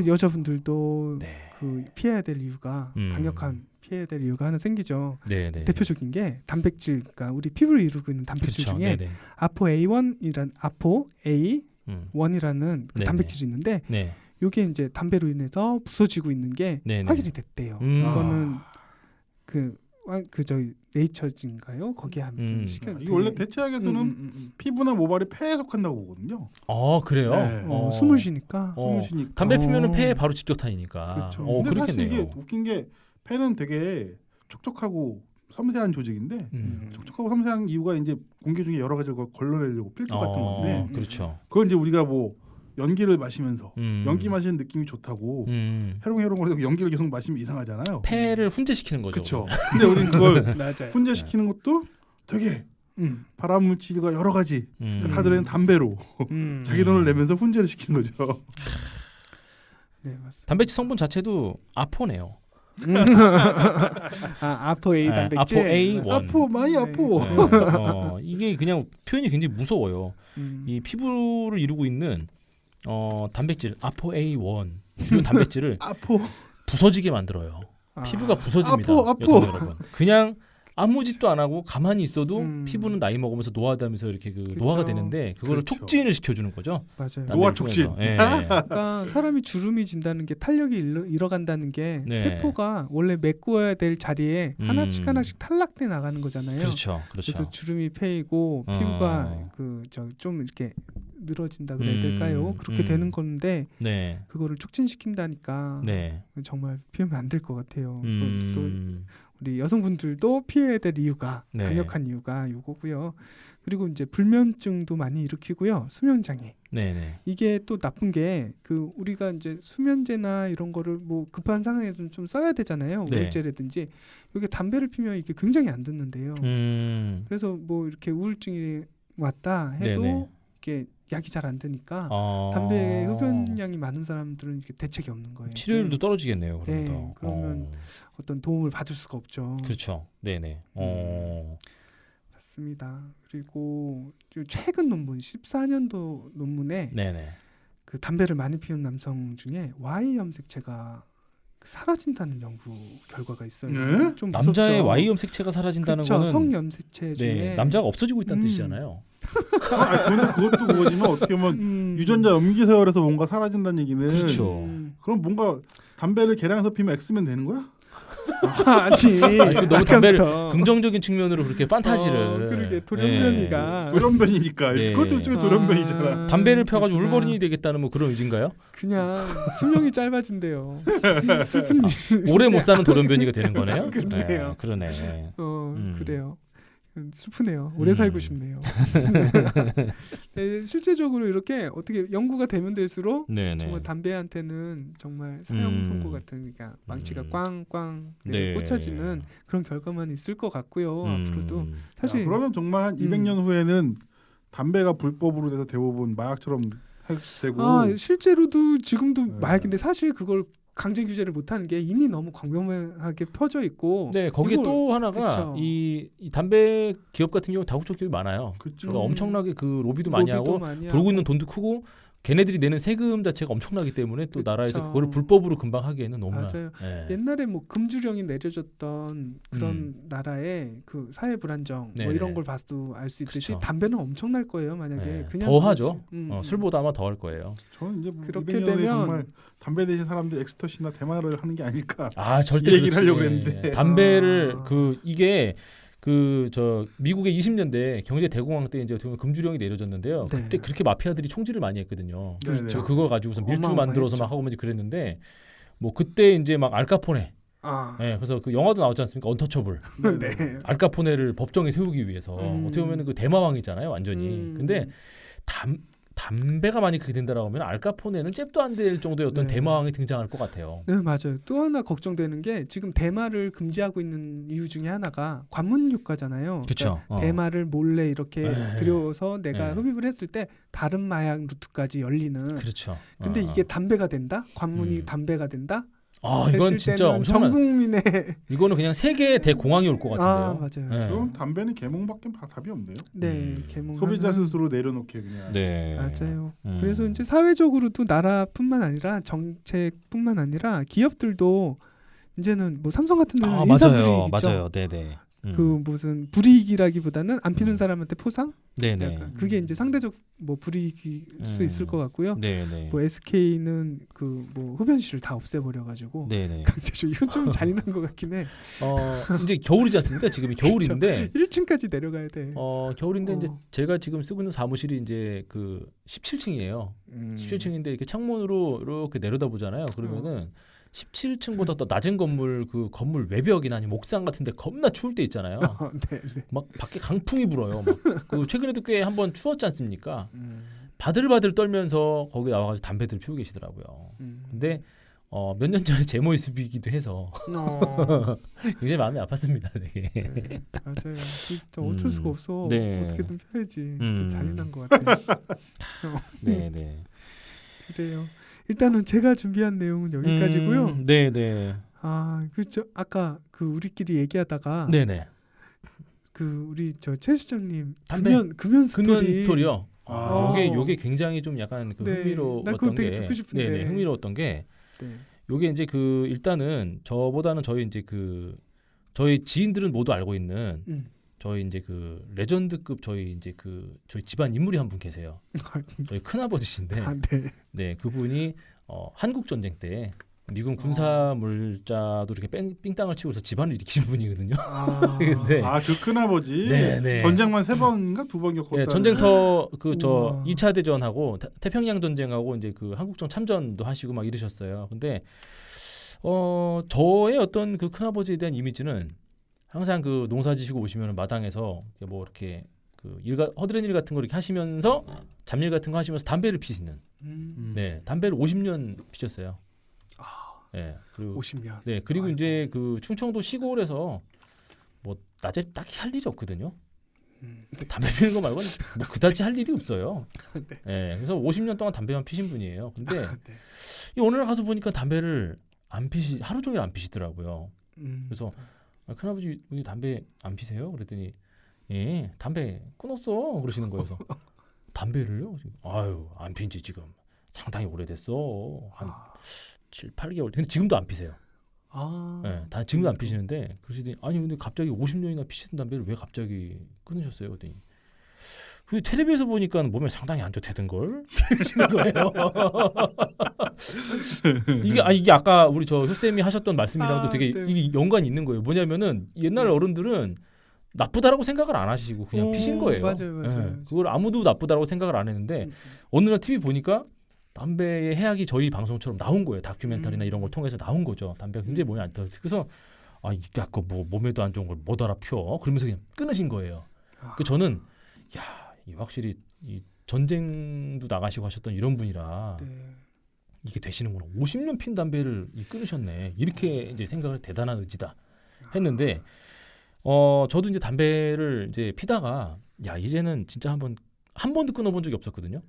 여자분들도 그 피해야 될 이유가 강력한 피해야 될 이유가 하나 생기죠. 대표적인 게 단백질, 그러니까 우리 피부를 이루고 있는 단백질 중에 아포A1이란 아포A1이라는 그 단백질이 있는데 이게 이제 담배로 인해서 부서지고 있는 게 확인이 됐대요. 이거는 그 저희 네이처인가요? 거기에 한번 이게 원래 대체약에서는 피부나 모발이 폐에 속한다고 보거든요. 아 그래요? 네. 숨을 쉬니까. 담배 피면은 폐에 바로 직격탄이니까. 그렇죠. 근데 사실 이게 웃긴 게 폐는 되게 촉촉하고 섬세한 조직인데 촉촉하고 섬세한 이유가 이제 공기 중에 여러 가지를 걸러내려고 필터 같은 건데. 그렇죠. 그걸 이제 우리가 뭐 연기를 마시면서 연기 마시는 느낌이 좋다고 해롱해롱거리고 연기를 계속 마시면 이상하잖아요. 폐를 훈제시키는 거죠. 그렇죠. 근데 우리는 그걸 훈제시키는 것도 되게 발암 물질과 여러 가지 다 들어있는 담배로 자기 돈을 내면서 훈제를 시키는 거죠. 네, 맞습니다. 단백질 성분 자체도 아포네요. 아포A 단백질. 아포A1. 아포 많이 아포. 이게 그냥 표현이 굉장히 무서워요. 이 피부를 이루고 있는 단백질 아포A1 주요 단백질을 부서지게 만들어요. 피부가 부서집니다. 여성 여러분. 그냥 아무 짓도 안 하고 가만히 있어도 피부는 나이 먹으면서 노화되면서 이렇게 노화가 되는데 그거를 촉진을 시켜주는 거죠. 맞아요. 노화 촉진. 그러니까 사람이 주름이 진다는 게 탄력이 잃어간다는 게 세포가 원래 메꾸어야 될 자리에 하나씩 탈락돼 나가는 거잖아요. 그렇죠. 그래서 주름이 패이고 피부가 좀 이렇게 늘어진다 그래야 될까요? 그렇게 되는 건데 그거를 촉진시킨다니까 정말 피우면 안 될 것 같아요. 또 우리 여성분들도 피해야 될 이유가 강력한 이유가 요거고요. 그리고 이제 불면증도 많이 일으키고요. 수면장애. 이게 또 나쁜 게 그 우리가 이제 수면제나 이런 거를 뭐 급한 상황에는 좀 써야 되잖아요. 우울제라든지 이게 담배를 피면 이게 굉장히 안 듣는데요. 그래서 뭐 이렇게 우울증이 왔다 해도 이게 약이 잘 안 드니까 담배 흡연량이 많은 사람들은 이렇게 대책이 없는 거예요. 치료율도 떨어지겠네요. 그러면 어떤 도움을 받을 수가 없죠. 그렇죠. 맞습니다. 그리고 최근 논문 14년도 논문에 그 담배를 많이 피우는 남성 중에 Y 염색체가 사라진다는 연구 결과가 있어요. 좀 남자의 Y 염색체가 사라진다는 거는 성 염색체 중에 남자가 없어지고 있다는 뜻이잖아요. 그런데 그것도 그거지만 어떻게 보면 유전자 염기 세월에서 뭔가 사라진다는 얘기는 그렇죠. 그럼 뭔가 담배를 개량해서 피면 X면 되는 거야? 아니 너무 담배를 긍정적인 측면으로 그렇게 판타지를 그러게 돌연변이가 돌연변이니까 그것도 일종의 돌연변이잖아. 담배를 펴가지고 울버린이 되겠다는 뭐 그런 의지인가요? 그냥 수명이 짧아진대요. 슬픈 오래 못 사는 돌연변이가 되는 거네요. 그러네요. 그러네. 그래요. 슬프네요. 오래 살고 싶네요. 실제적으로 이렇게 어떻게 연구가 되면 될수록 정말 담배한테는 정말 사형 선고 같은 그러니까 망치가 꽝꽝 꽂혀지는 그런 결과만 있을 것 같고요. 앞으로도 사실 그러면 정말 한 200년 후에는 담배가 불법으로 돼서 대부분 마약처럼 되고 실제로도 지금도 마약인데 사실 그걸 강제 규제를 못하는 게 이미 너무 광범위하게 퍼져 있고 거기에 또 하나가 이 담배 기업 같은 경우 다국적 기업이 많아요. 그러니까 엄청나게 그 로비도 많이 하고 벌고 있는 돈도 크고 걔네들이 내는 세금 자체가 엄청나기 때문에 또 나라에서 그거를 불법으로 금방 하기에는 너무나 맞아요. 옛날에 뭐 금주령이 내려졌던 그런 나라의 그 사회 불안정 뭐 이런 걸 봐도 알 수 있듯이 담배는 엄청날 거예요. 만약에 그냥 더 하죠. 술보다 아마 더 할 거예요. 저는 이제 그렇게 200년 되면 정말 담배 대신 사람들 엑스터시나 대마를 하는 게 아닐까. 절대 이 얘기를 하려고 했는데 담배를 이게 미국의 20년대 경제 대공황 때 이제 금주령이 내려졌는데요. 그때 그렇게 마피아들이 총질을 많이 했거든요. 그렇죠. 그걸 가지고서 밀주 만들어서 막 하고 그랬는데 뭐 그때 이제 막 알카포네 네, 그래서 그 영화도 나오지 않습니까? 언터처블. 네. 알카포네를 법정에 세우기 위해서 어떻게 보면 그 대마왕이잖아요, 완전히. 근데 담배가 많이 그렇게 된다라고 하면 알카포네는 잽도 안 될 정도의 어떤 네. 대마왕이 등장할 것 같아요. 네, 맞아요. 또 하나 걱정되는 게 지금 대마를 금지하고 있는 이유 중에 하나가 관문 효과잖아요. 그렇죠. 그러니까 대마를 몰래 이렇게 네. 들여서 내가 네. 흡입을 했을 때 다른 마약 루트까지 열리는. 그렇죠. 근데 이게 담배가 된다? 관문이 담배가 된다? 이건 진짜 엄청난. 전 국민의 이거는 그냥 세계의 대공황이 올 것 같은데요. 맞아요. 네. 지금 담배는 개몽밖에 답이 없네요. 네, 개몽. 소비자 스스로 내려놓게 그냥. 네. 맞아요. 그래서 이제 사회적으로도 나라뿐만 아니라 정책뿐만 아니라 기업들도 이제는 뭐 삼성 같은 데는 인사불이익 있죠. 맞아요. 네네. 그 무슨 불이익이라기보다는 안 피는 사람한테 포상? 네네. 약간 그게 이제 상대적 뭐 불이익일 수 있을 것 같고요. 네네. 뭐 SK는 그 뭐 흡연실을 다 없애버려가지고 네네. 강제적 이건 좀 잔인한 것 같긴 해. 이제 겨울이지 않습니까? 지금이 겨울인데 1층까지 내려가야 돼. 겨울인데 이제 제가 지금 쓰고 있는 사무실이 이제 그 17층이에요. 17층인데 이렇게 창문으로 이렇게 내려다 보잖아요. 그러면은 17층보다 더 낮은 건물 그 건물 외벽이나 아니면 옥상 같은데 겁나 추울 때 있잖아요. 네. 막 밖에 강풍이 불어요. 막 그 최근에도 꽤 한번 추웠지 않습니까? 바들바들 떨면서 거기 나와가지고 담배들 피우고 계시더라고요. 근데 몇 년 전에 제 모습이기도 해서 굉장히 마음이 아팠습니다. 되게. 네, 맞아요. 진짜 어쩔 수가 없어. 네. 어떻게든 펴야지. 잔인한 것 같아요. 네네. 그래요. 일단은 제가 준비한 내용은 여기까지고요. 네네. 그죠. 아까 그 우리끼리 얘기하다가 네네. 그 우리 저 최 실장님 담배? 금연 스토리요. 아. 요게 굉장히 좀 약간 그 네. 흥미로웠던 나 그거 게, 되게 듣고 싶은데. 네네, 흥미로웠던 게, 네. 요게 이제 그 일단은 저보다는 저희 이제 그 저희 지인들은 모두 알고 있는 저희 이제 그 레전드급 저희 집안 인물이 한 분 계세요. 저희 큰아버지신데, 네. 네, 그분이 한국 전쟁 때 미군 군사 물자도 이렇게 삥땅을 치고서 집안을 일으키신 분이거든요. 근데 그 큰아버지 네네. 전쟁만 3번인가 2번 겪었다. 네, 전쟁터 그 저 2차 대전하고 태평양 전쟁하고 이제 그 한국전 참전도 하시고 막 이러셨어요. 근데 저의 어떤 그 큰아버지에 대한 이미지는 항상 그 농사 지시고 오시면 마당에서 뭐 이렇게 그 허드렛 일 같은 거 이렇게 하시면서 잡일 같은 거 하시면서 담배를 피시는. 네, 담배를 50년 피셨어요. 네, 그리고 50년. 네, 그리고 이제 그 충청도 시골에서 뭐 낮에 딱히 할 일이 없거든요. 담배 피는 거 말고는 뭐 그다지 할 일이 없어요. 네, 그래서 50년 동안 담배만 피신 분이에요. 근데 네. 이 어느 날 가서 보니까 담배를 하루 종일 안 피시더라고요. 그래서 큰아버지 왜 담배 안 피세요? 그랬더니 예, 담배 끊었어 그러시는 거예요. 그래서 담배를요? 아유, 안 핀 지 지금 상당히 오래됐어. 한 7, 8개월. 근데 지금도 안 피세요. 네, 다 지금도 안 피시는데 그러시더니 아니 근데 갑자기 50년이나 피시던 담배를 왜 갑자기 끊으셨어요? 그랬더니 그 텔레비에서 보니까 몸에 상당히 안 좋다던 걸 피시는 거예요. 이게 아까 우리 저 효쌤이 하셨던 말씀이랑도 되게 네. 이게 연관이 있는 거예요. 뭐냐면은 옛날 어른들은 나쁘다라고 생각을 안 하시고 그냥 피신 거예요. 맞아요. 네, 그걸 아무도 나쁘다라고 생각을 안 했는데 어느 날 TV 보니까 담배의 해악이 저희 방송처럼 나온 거예요. 다큐멘터리나 이런 걸 통해서 나온 거죠. 담배가 굉장히 몸에 안 좋다. 그래서 이게 아까 뭐 몸에도 안 좋은 걸 못 알아 펴. 그러면서 그냥 끊으신 거예요. 그 저는 이 확실히 이 전쟁도 나가시고 하셨던 이런 분이라 이게 되시는구나. 50년 핀 담배를 끊으셨네. 이렇게 이제 생각을 대단한 의지다 했는데 저도 이제 담배를 이제 피다가 이제는 진짜 한 번도 끊어본 적이 없었거든요.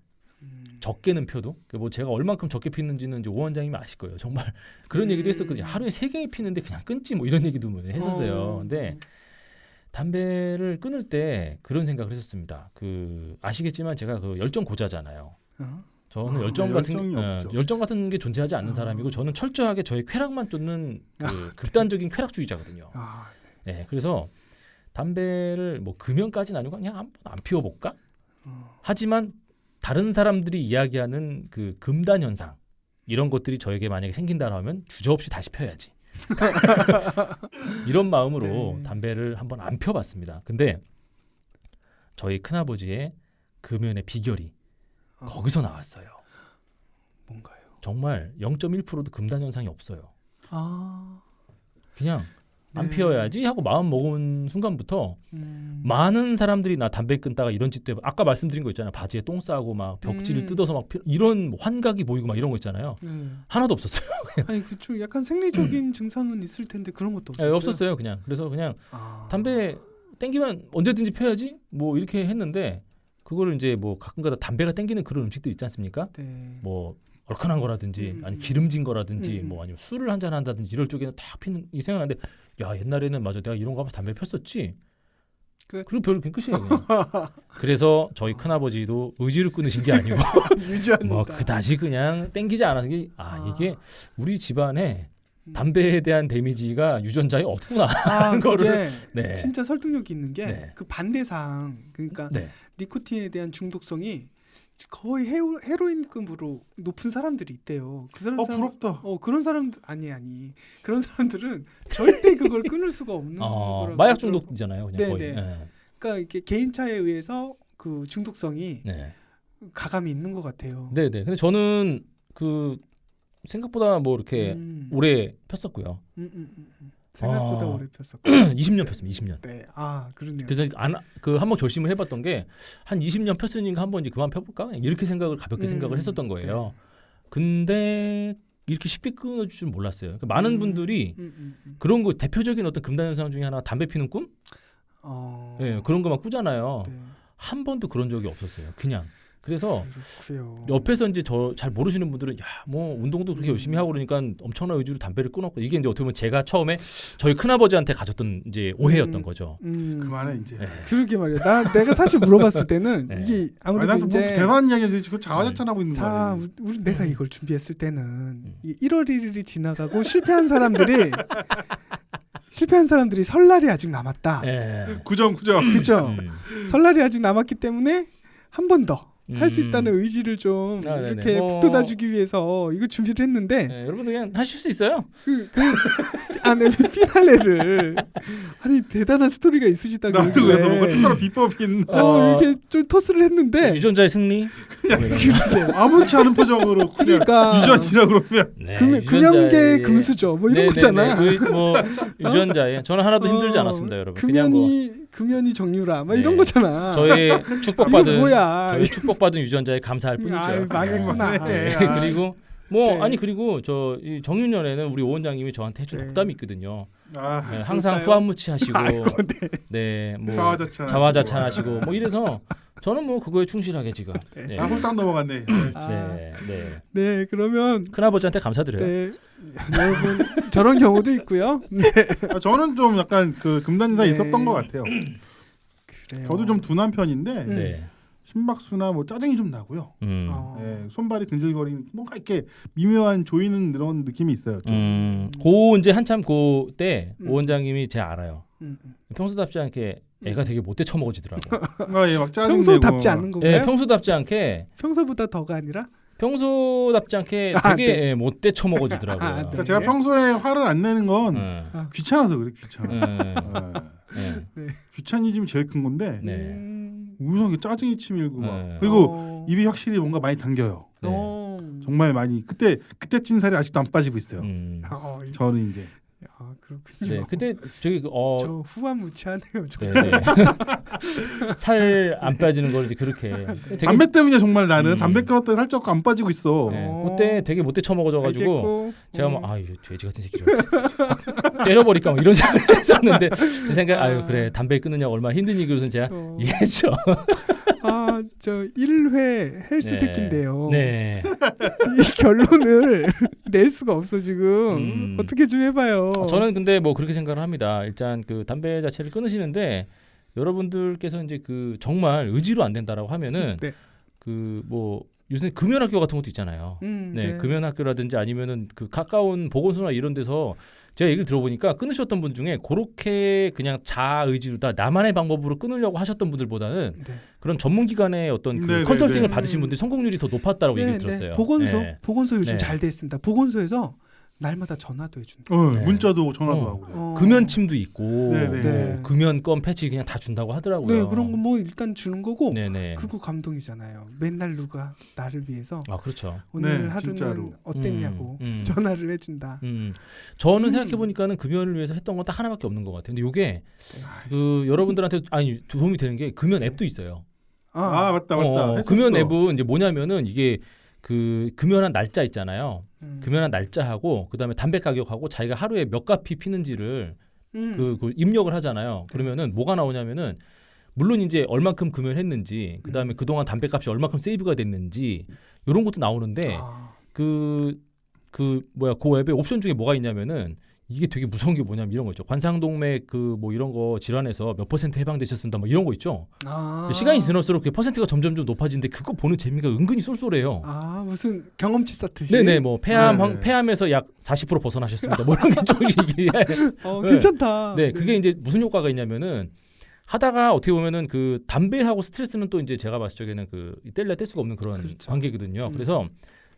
적게는 펴도 뭐 제가 얼만큼 적게 피는지는 이제 오 원장님이 아실 거예요. 정말 그런 얘기도 했었거든요. 하루에 3개 피는데 그냥 끊지 뭐 이런 얘기도 했었어요. 근데 담배를 끊을 때 그런 생각을 했었습니다. 그 아시겠지만 제가 그 열정 고자잖아요. 저는 열정 같은 게 존재하지 않는 사람이고 저는 철저하게 저의 쾌락만 쫓는 그 극단적인 쾌락주의자거든요. 네, 그래서 담배를 뭐 금연까지는 아니고 그냥 한번 안 피워볼까? 하지만 다른 사람들이 이야기하는 그 금단 현상 이런 것들이 저에게 만약에 생긴다라 하면 주저없이 다시 펴야지. 이런 마음으로 담배를 한번 안 펴봤습니다. 근데 저희 큰아버지의 금연의 비결이 거기서 나왔어요. 뭔가요? 정말 0.1%도 금단 현상이 없어요. 그냥 안 피워야지 하고 마음 먹은 순간부터 많은 사람들이 나 담배 끊다가 이런 짓 때문에 아까 말씀드린 거 있잖아요. 바지에 똥 싸고 막 벽지를 뜯어서 막 이런 환각이 보이고 막 이런 거 있잖아요. 하나도 없었어요. 아니 그쪽 약간 생리적인 증상은 있을 텐데 그런 것도 없었어요. 네, 없었어요. 그냥 그래서 그냥 담배 땡기면 언제든지 펴야지 뭐 이렇게 했는데 그거를 이제 뭐 가끔가다 담배가 땡기는 그런 음식도 있지 않습니까? 네. 뭐 얼큰한 거라든지 아니 기름진 거라든지 뭐 아니면 술을 한잔 한다든지 이럴 쪽에는 딱 피는 이 생각나는데 야 옛날에는 맞아 내가 이런 거 하면서 담배 폈었지. 그리고 별로 그냥 끝이에요. 그냥. 그래서 저희 큰아버지도 의지로 끊으신 게 아니고 뭐 그다지 그냥 땡기지 않아서 이게 우리 집안에 담배에 대한 데미지가 유전자에 없구나 하는 거를 네. 진짜 설득력이 있는 게 그 반대상 그러니까 니코틴에 대한 중독성이 거의 헤로인급으로 높은 사람들이 있대요. 그 사람 부럽다. 그런 사람들 아니 그런 사람들은 절대 그걸 끊을 수가 없는 거라고. 마약 중독이잖아요. 그냥 거의. 그러니까 이게 개인차에 의해서 그 중독성이 가감이 있는 것 같아요. 네네. 근데 저는 그 생각보다 뭐 이렇게 오래 폈었고요. 생각보다 오래 폈었고 20년 폈습니다. 20년. 네, 그러네요. 그래서 한번 결심을 해봤던 게 한 20년 폈으니까 한번 이제 그만 펴볼까 이렇게 가볍게 생각을 했었던 거예요. 근데 이렇게 쉽게 끊어질 줄 몰랐어요. 그러니까 많은 분들이 그런 거 대표적인 어떤 금단 현상 중에 하나 담배 피는 꿈? 네, 그런 거만 꾸잖아요. 한 번도 그런 적이 없었어요. 그냥. 그래서 옆에서 이제 저 잘 모르시는 분들은 야 뭐 운동도 그렇게 열심히 하고 그러니까 엄청난 의지로 담배를 끊었고 이게 이제 어떻게 보면 제가 처음에 저희 큰아버지한테 가졌던 이제 오해였던 거죠. 그만해 이제. 그러게 말이야. 내가 사실 물어봤을 때는 이게 아무래도 이제 대단한 이야기인데 지금 자화자찬하고 있는 거야. 우리 내가 이걸 준비했을 때는 1월 1일이 지나가고 실패한 사람들이 설날이 아직 남았다. 구정. 그죠? 설날이 아직 남았기 때문에 한 번 더 할 수 있다는 의지를 좀 이렇게 북돋아주기 위해서 이거 준비를 했는데 여러분들 그냥 하실 수 있어요. 그 안에 피날레를 아니 대단한 스토리가 있으시다고 나도 그래서 뭔가 특별한 비법이 있나 이렇게 좀 토스를 했는데 유전자의 승리 아무렇지 않은 표정으로 그러니까 유전이라 그러면 금연계 금수저 뭐 이런 거잖아. 뭐 유전자의 저는 하나도 힘들지 않았습니다, 여러분. 금연이 정유라 막 이런 거잖아. 저희 축복받은 유전자에 감사할 뿐이죠. 망했구나. 그리고 그리고 저 이 정유년에는 우리 오 원장님이 저한테 해준 덕담이 있거든요. 항상 후한무치하시고 뭐 자화자찬하시고 뭐 이래서 저는 뭐 그거에 충실하게 지금. 홀딱 넘어갔네. 네, 그러면 큰아버지한테 감사드려요. 네. 여러분 저런 경우도 있고요. 저는 좀 약간 그 금단사 있었던 것 같아요. 그래요. 저도 좀 둔한 편인데 심박수나 뭐 짜증이 좀 나고요. 손발이 근질거리는 뭔가 이렇게 미묘한 조이는 그런 느낌이 있어요. 고 이제 한참 고 때 오 원장님이 제가 알아요. 평소답지 않게 애가 되게 못돼 처먹어지더라고. 막 짜증내고. 평소답지 않은 건가요? 평소답지 않게. 평소보다 더가 아니라? 평소답지 않게 되게 못돼 처먹어지더라고요. 그러니까 제가 평소에 화를 안 내는 건 귀찮아서 그래. 귀차니즘이 제일 큰 건데 우선 짜증이 치밀고 그리고 입이 확실히 뭔가 많이 당겨요. 정말 많이. 그때 찐 살이 아직도 안 빠지고 있어요. 저는 이제. 그렇군요. 그때 저 후한무치하네요. 살 안 빠지는 걸 이제 그렇게. 담배 때문에 정말 나는 담배 끊었더니 살짝 안 빠지고 있어. 그때 되게 못돼 처먹어져가지고 제가 이 돼지 같은 새끼 좀 때려버릴까 뭐 이런 생각을 했었는데 그 생각 그래 담배 끊느냐 얼마나 힘든 일이고선 제가 이해했죠. 저 1회 헬스 새끼인데요. 이 결론을 낼 수가 없어 지금. 어떻게 좀 해봐요. 저는 근데 뭐 그렇게 생각을 합니다. 일단 그 담배 자체를 끊으시는데 여러분들께서 이제 그 정말 의지로 안 된다라고 하면은 그 뭐 요새 금연학교 같은 것도 있잖아요. 금연학교라든지 아니면은 그 가까운 보건소나 이런 데서 제가 얘기를 들어보니까 끊으셨던 분 중에 그렇게 그냥 자의지로 나만의 방법으로 끊으려고 하셨던 분들보다는 그런 전문기관의 어떤 그 컨설팅을 받으신 분들이 성공률이 더 높았다고 얘기를 들었어요. 보건소 요즘 잘 돼 있습니다. 보건소에서 날마다 전화도 해준다. 네. 문자도 전화도 하고 그래요. 금연침도 있고 네. 금연권 패치 그냥 다 준다고 하더라고요. 네, 그런 거 뭐 일단 주는 거고 네네. 그거 감동이잖아요. 맨날 누가 나를 위해서 그렇죠. 오늘 네, 하루는 진짜로. 어땠냐고 전화를 해준다. 저는 생각해 보니까는 금연을 위해서 했던 건 딱 하나밖에 없는 것 같아요. 근데 이게 그 여러분들한테 도움이 되는 게 금연 앱도 있어요. 맞다. 금연 앱은 이제 뭐냐면은 이게 그 금연한 날짜 있잖아요. 금연한 날짜하고 그다음에 담배 가격하고 자기가 하루에 몇 가피 피는지를 그 입력을 하잖아요. 그러면은 뭐가 나오냐면은 물론 이제 얼만큼 금연했는지 그다음에 그동안 담배값이 얼만큼 세이브가 됐는지 이런 것도 나오는데 그 앱에 옵션 중에 뭐가 있냐면은 이게 되게 무서운 게 뭐냐면 이런 거 있죠. 관상동맥 그 뭐 이런 거 질환에서 몇 % 해방되셨습니다. 뭐 이런 거 있죠. 시간이 지날수록 그 퍼센트가 점점 높아지는데 그거 보는 재미가 은근히 쏠쏠해요. 무슨 경험치 쌓듯이. 네네 뭐 폐암에서 약 40% 벗어나셨습니다. 뭐 이런 게 좀 이게. 괜찮다. 네, 그게 이제 무슨 효과가 있냐면은 하다가 어떻게 보면은 그 담배하고 스트레스는 또 이제 제가 봤을 적에는 그 뗄래야 뗄 수가 없는 그런 그렇죠. 관계거든요. 그래서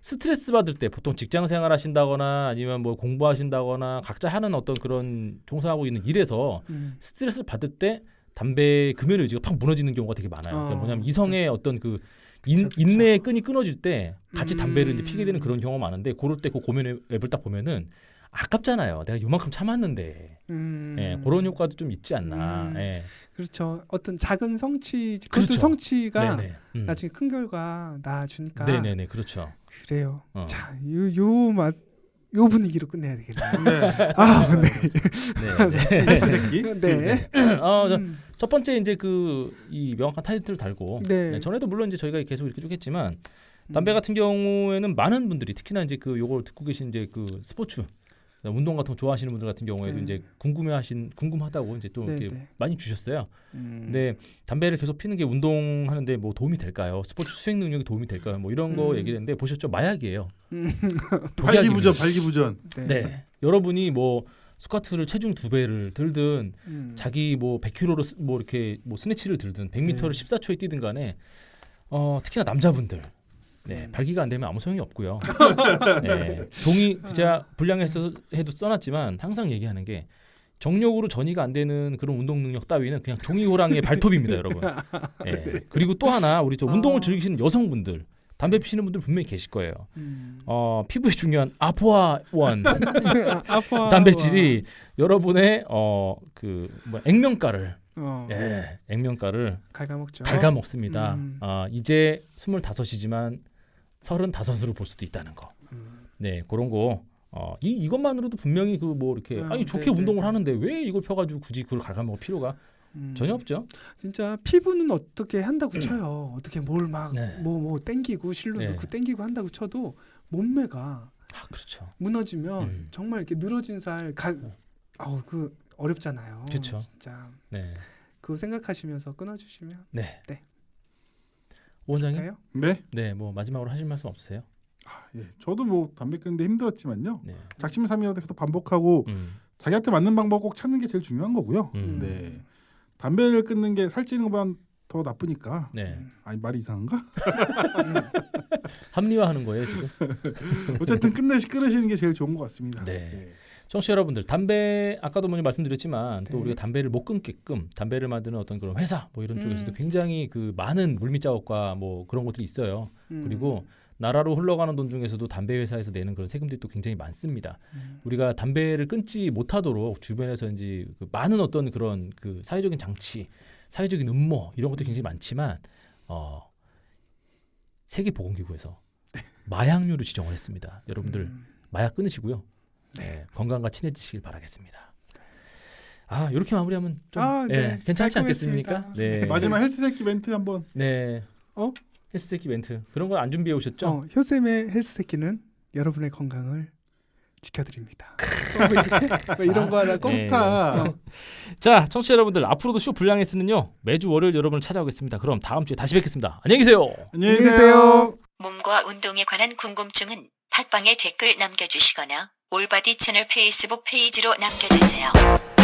스트레스 받을 때 보통 직장 생활 하신다거나 아니면 뭐 공부하신다거나 각자 하는 어떤 그런 종사하고 있는 일에서 스트레스를 받을 때 담배 금연 의지가 팍 무너지는 경우가 되게 많아요. 그러니까 뭐냐면 이성의 어떤 그 인내의 끈이 끊어질 때 같이 담배를 이제 피게 되는 그런 경우가 많은데 그럴 때 그 고면 앱을 딱 보면은 아깝잖아요. 내가 요만큼 참았는데. 예, 그런 효과도 좀 있지 않나. 예. 그렇죠. 어떤 작은 성취, 그렇죠. 그것도 성취가 네네. 나중에 큰 결과 낳아주니까. 네네네, 그렇죠. 그래요. 자, 요 분위기로 끝내야 되겠네요. 네. 첫 번째 이제 이 명확한 타이틀을 달고 전에도 물론 이제 저희가 계속 이렇게 쭉 했지만 담배 같은 경우에는 많은 분들이 특히나 이제 요걸 듣고 계신 이제 스포츠 운동 같은 거 좋아하시는 분들 같은 경우에도 이제 궁금하다고 이제 또 이렇게 많이 주셨어요. 근데 담배를 계속 피는 게 운동하는데 뭐 도움이 될까요? 스포츠 수행 능력이 도움이 될까요? 뭐 이런 거 얘기했는데 보셨죠? 마약이에요. 발기부전. 네. 여러분이 뭐 스쿼트를 체중 2배를 들든 자기 뭐 100kg로 뭐 이렇게 뭐 스네치를 들든 100m를 14초에 뛰든 간에 특히나 남자분들 발기가 안 되면 아무 소용이 없고요. 종이 제가 분량에서 해도 써놨지만 항상 얘기하는 게 정력으로 전이가 안 되는 그런 운동 능력 따위는 그냥 종이 호랑이의 발톱입니다, 여러분. 그리고 또 하나 우리 운동을 즐기시는 여성분들 담배 피시는 분들 분명히 계실 거예요. 피부에 중요한 아포아원 단백질이 여러분의 액면가를 액면가를 갉아먹습니다. 이제 25이지만 35으로 볼 수도 있다는 거. 네, 그런 거. 이것만으로도 분명히 이렇게 좋게 운동을 하는데 왜 이걸 펴가지고 굳이 그걸 갉아먹을 필요가 전혀 없죠. 진짜 피부는 어떻게 한다고 쳐요. 어떻게 뭘 막 뭐 땡기고 실로 넣고 땡기고 한다고 쳐도 몸매가 그렇죠. 무너지면 정말 이렇게 늘어진 살 그 어렵잖아요. 그렇죠. 진짜. 네. 그거 생각하시면서 끊어주시면. 네. 원장님? 네, 뭐 마지막으로 하실 말씀 없으세요? 저도 뭐 담배 끊는데 힘들었지만요. 작심삼일이라도 계속 반복하고 자기한테 맞는 방법 꼭 찾는 게 제일 중요한 거고요. 네. 담배를 끊는 게 살찌는 것보다 더 나쁘니까. 아니 말이 이상한가? 합리화하는 거예요 지금? 어쨌든 끊으시는 게 제일 좋은 것 같습니다. 청취자 여러분들, 담배 아까도 먼저 말씀드렸지만 또 우리가 담배를 못 끊게끔 담배를 만드는 어떤 그런 회사 뭐 이런 쪽에서도 굉장히 많은 물밑 작업과 뭐 그런 것들이 있어요. 그리고 나라로 흘러가는 돈 중에서도 담배 회사에서 내는 그런 세금들이 또 굉장히 많습니다. 우리가 담배를 끊지 못하도록 주변에서 이제 많은 어떤 그런 사회적인 장치, 사회적인 음모 이런 것도 굉장히 많지만 세계보건기구에서 마약류를 지정을 했습니다. 여러분들 마약 끊으시고요. 건강과 친해지시길 바라겠습니다. 이렇게 마무리하면 좀 괜찮지 않겠습니까? 마지막 헬스새끼 멘트 한번. 헬스새끼 멘트 그런 거 안 준비해 오셨죠? 효쌤의 헬스새끼는 여러분의 건강을 지켜드립니다. 이런 거 하라고? 좋다. 자, 청취자 여러분들, 앞으로도 쇼 불량에서는요 매주 월요일 여러분을 찾아오겠습니다. 그럼 다음 주에 다시 뵙겠습니다. 안녕히 계세요. 안녕히 계세요. 몸과 운동에 관한 궁금증은 팟빵에 댓글 남겨주시거나 올바디 채널 페이스북 페이지로 남겨주세요.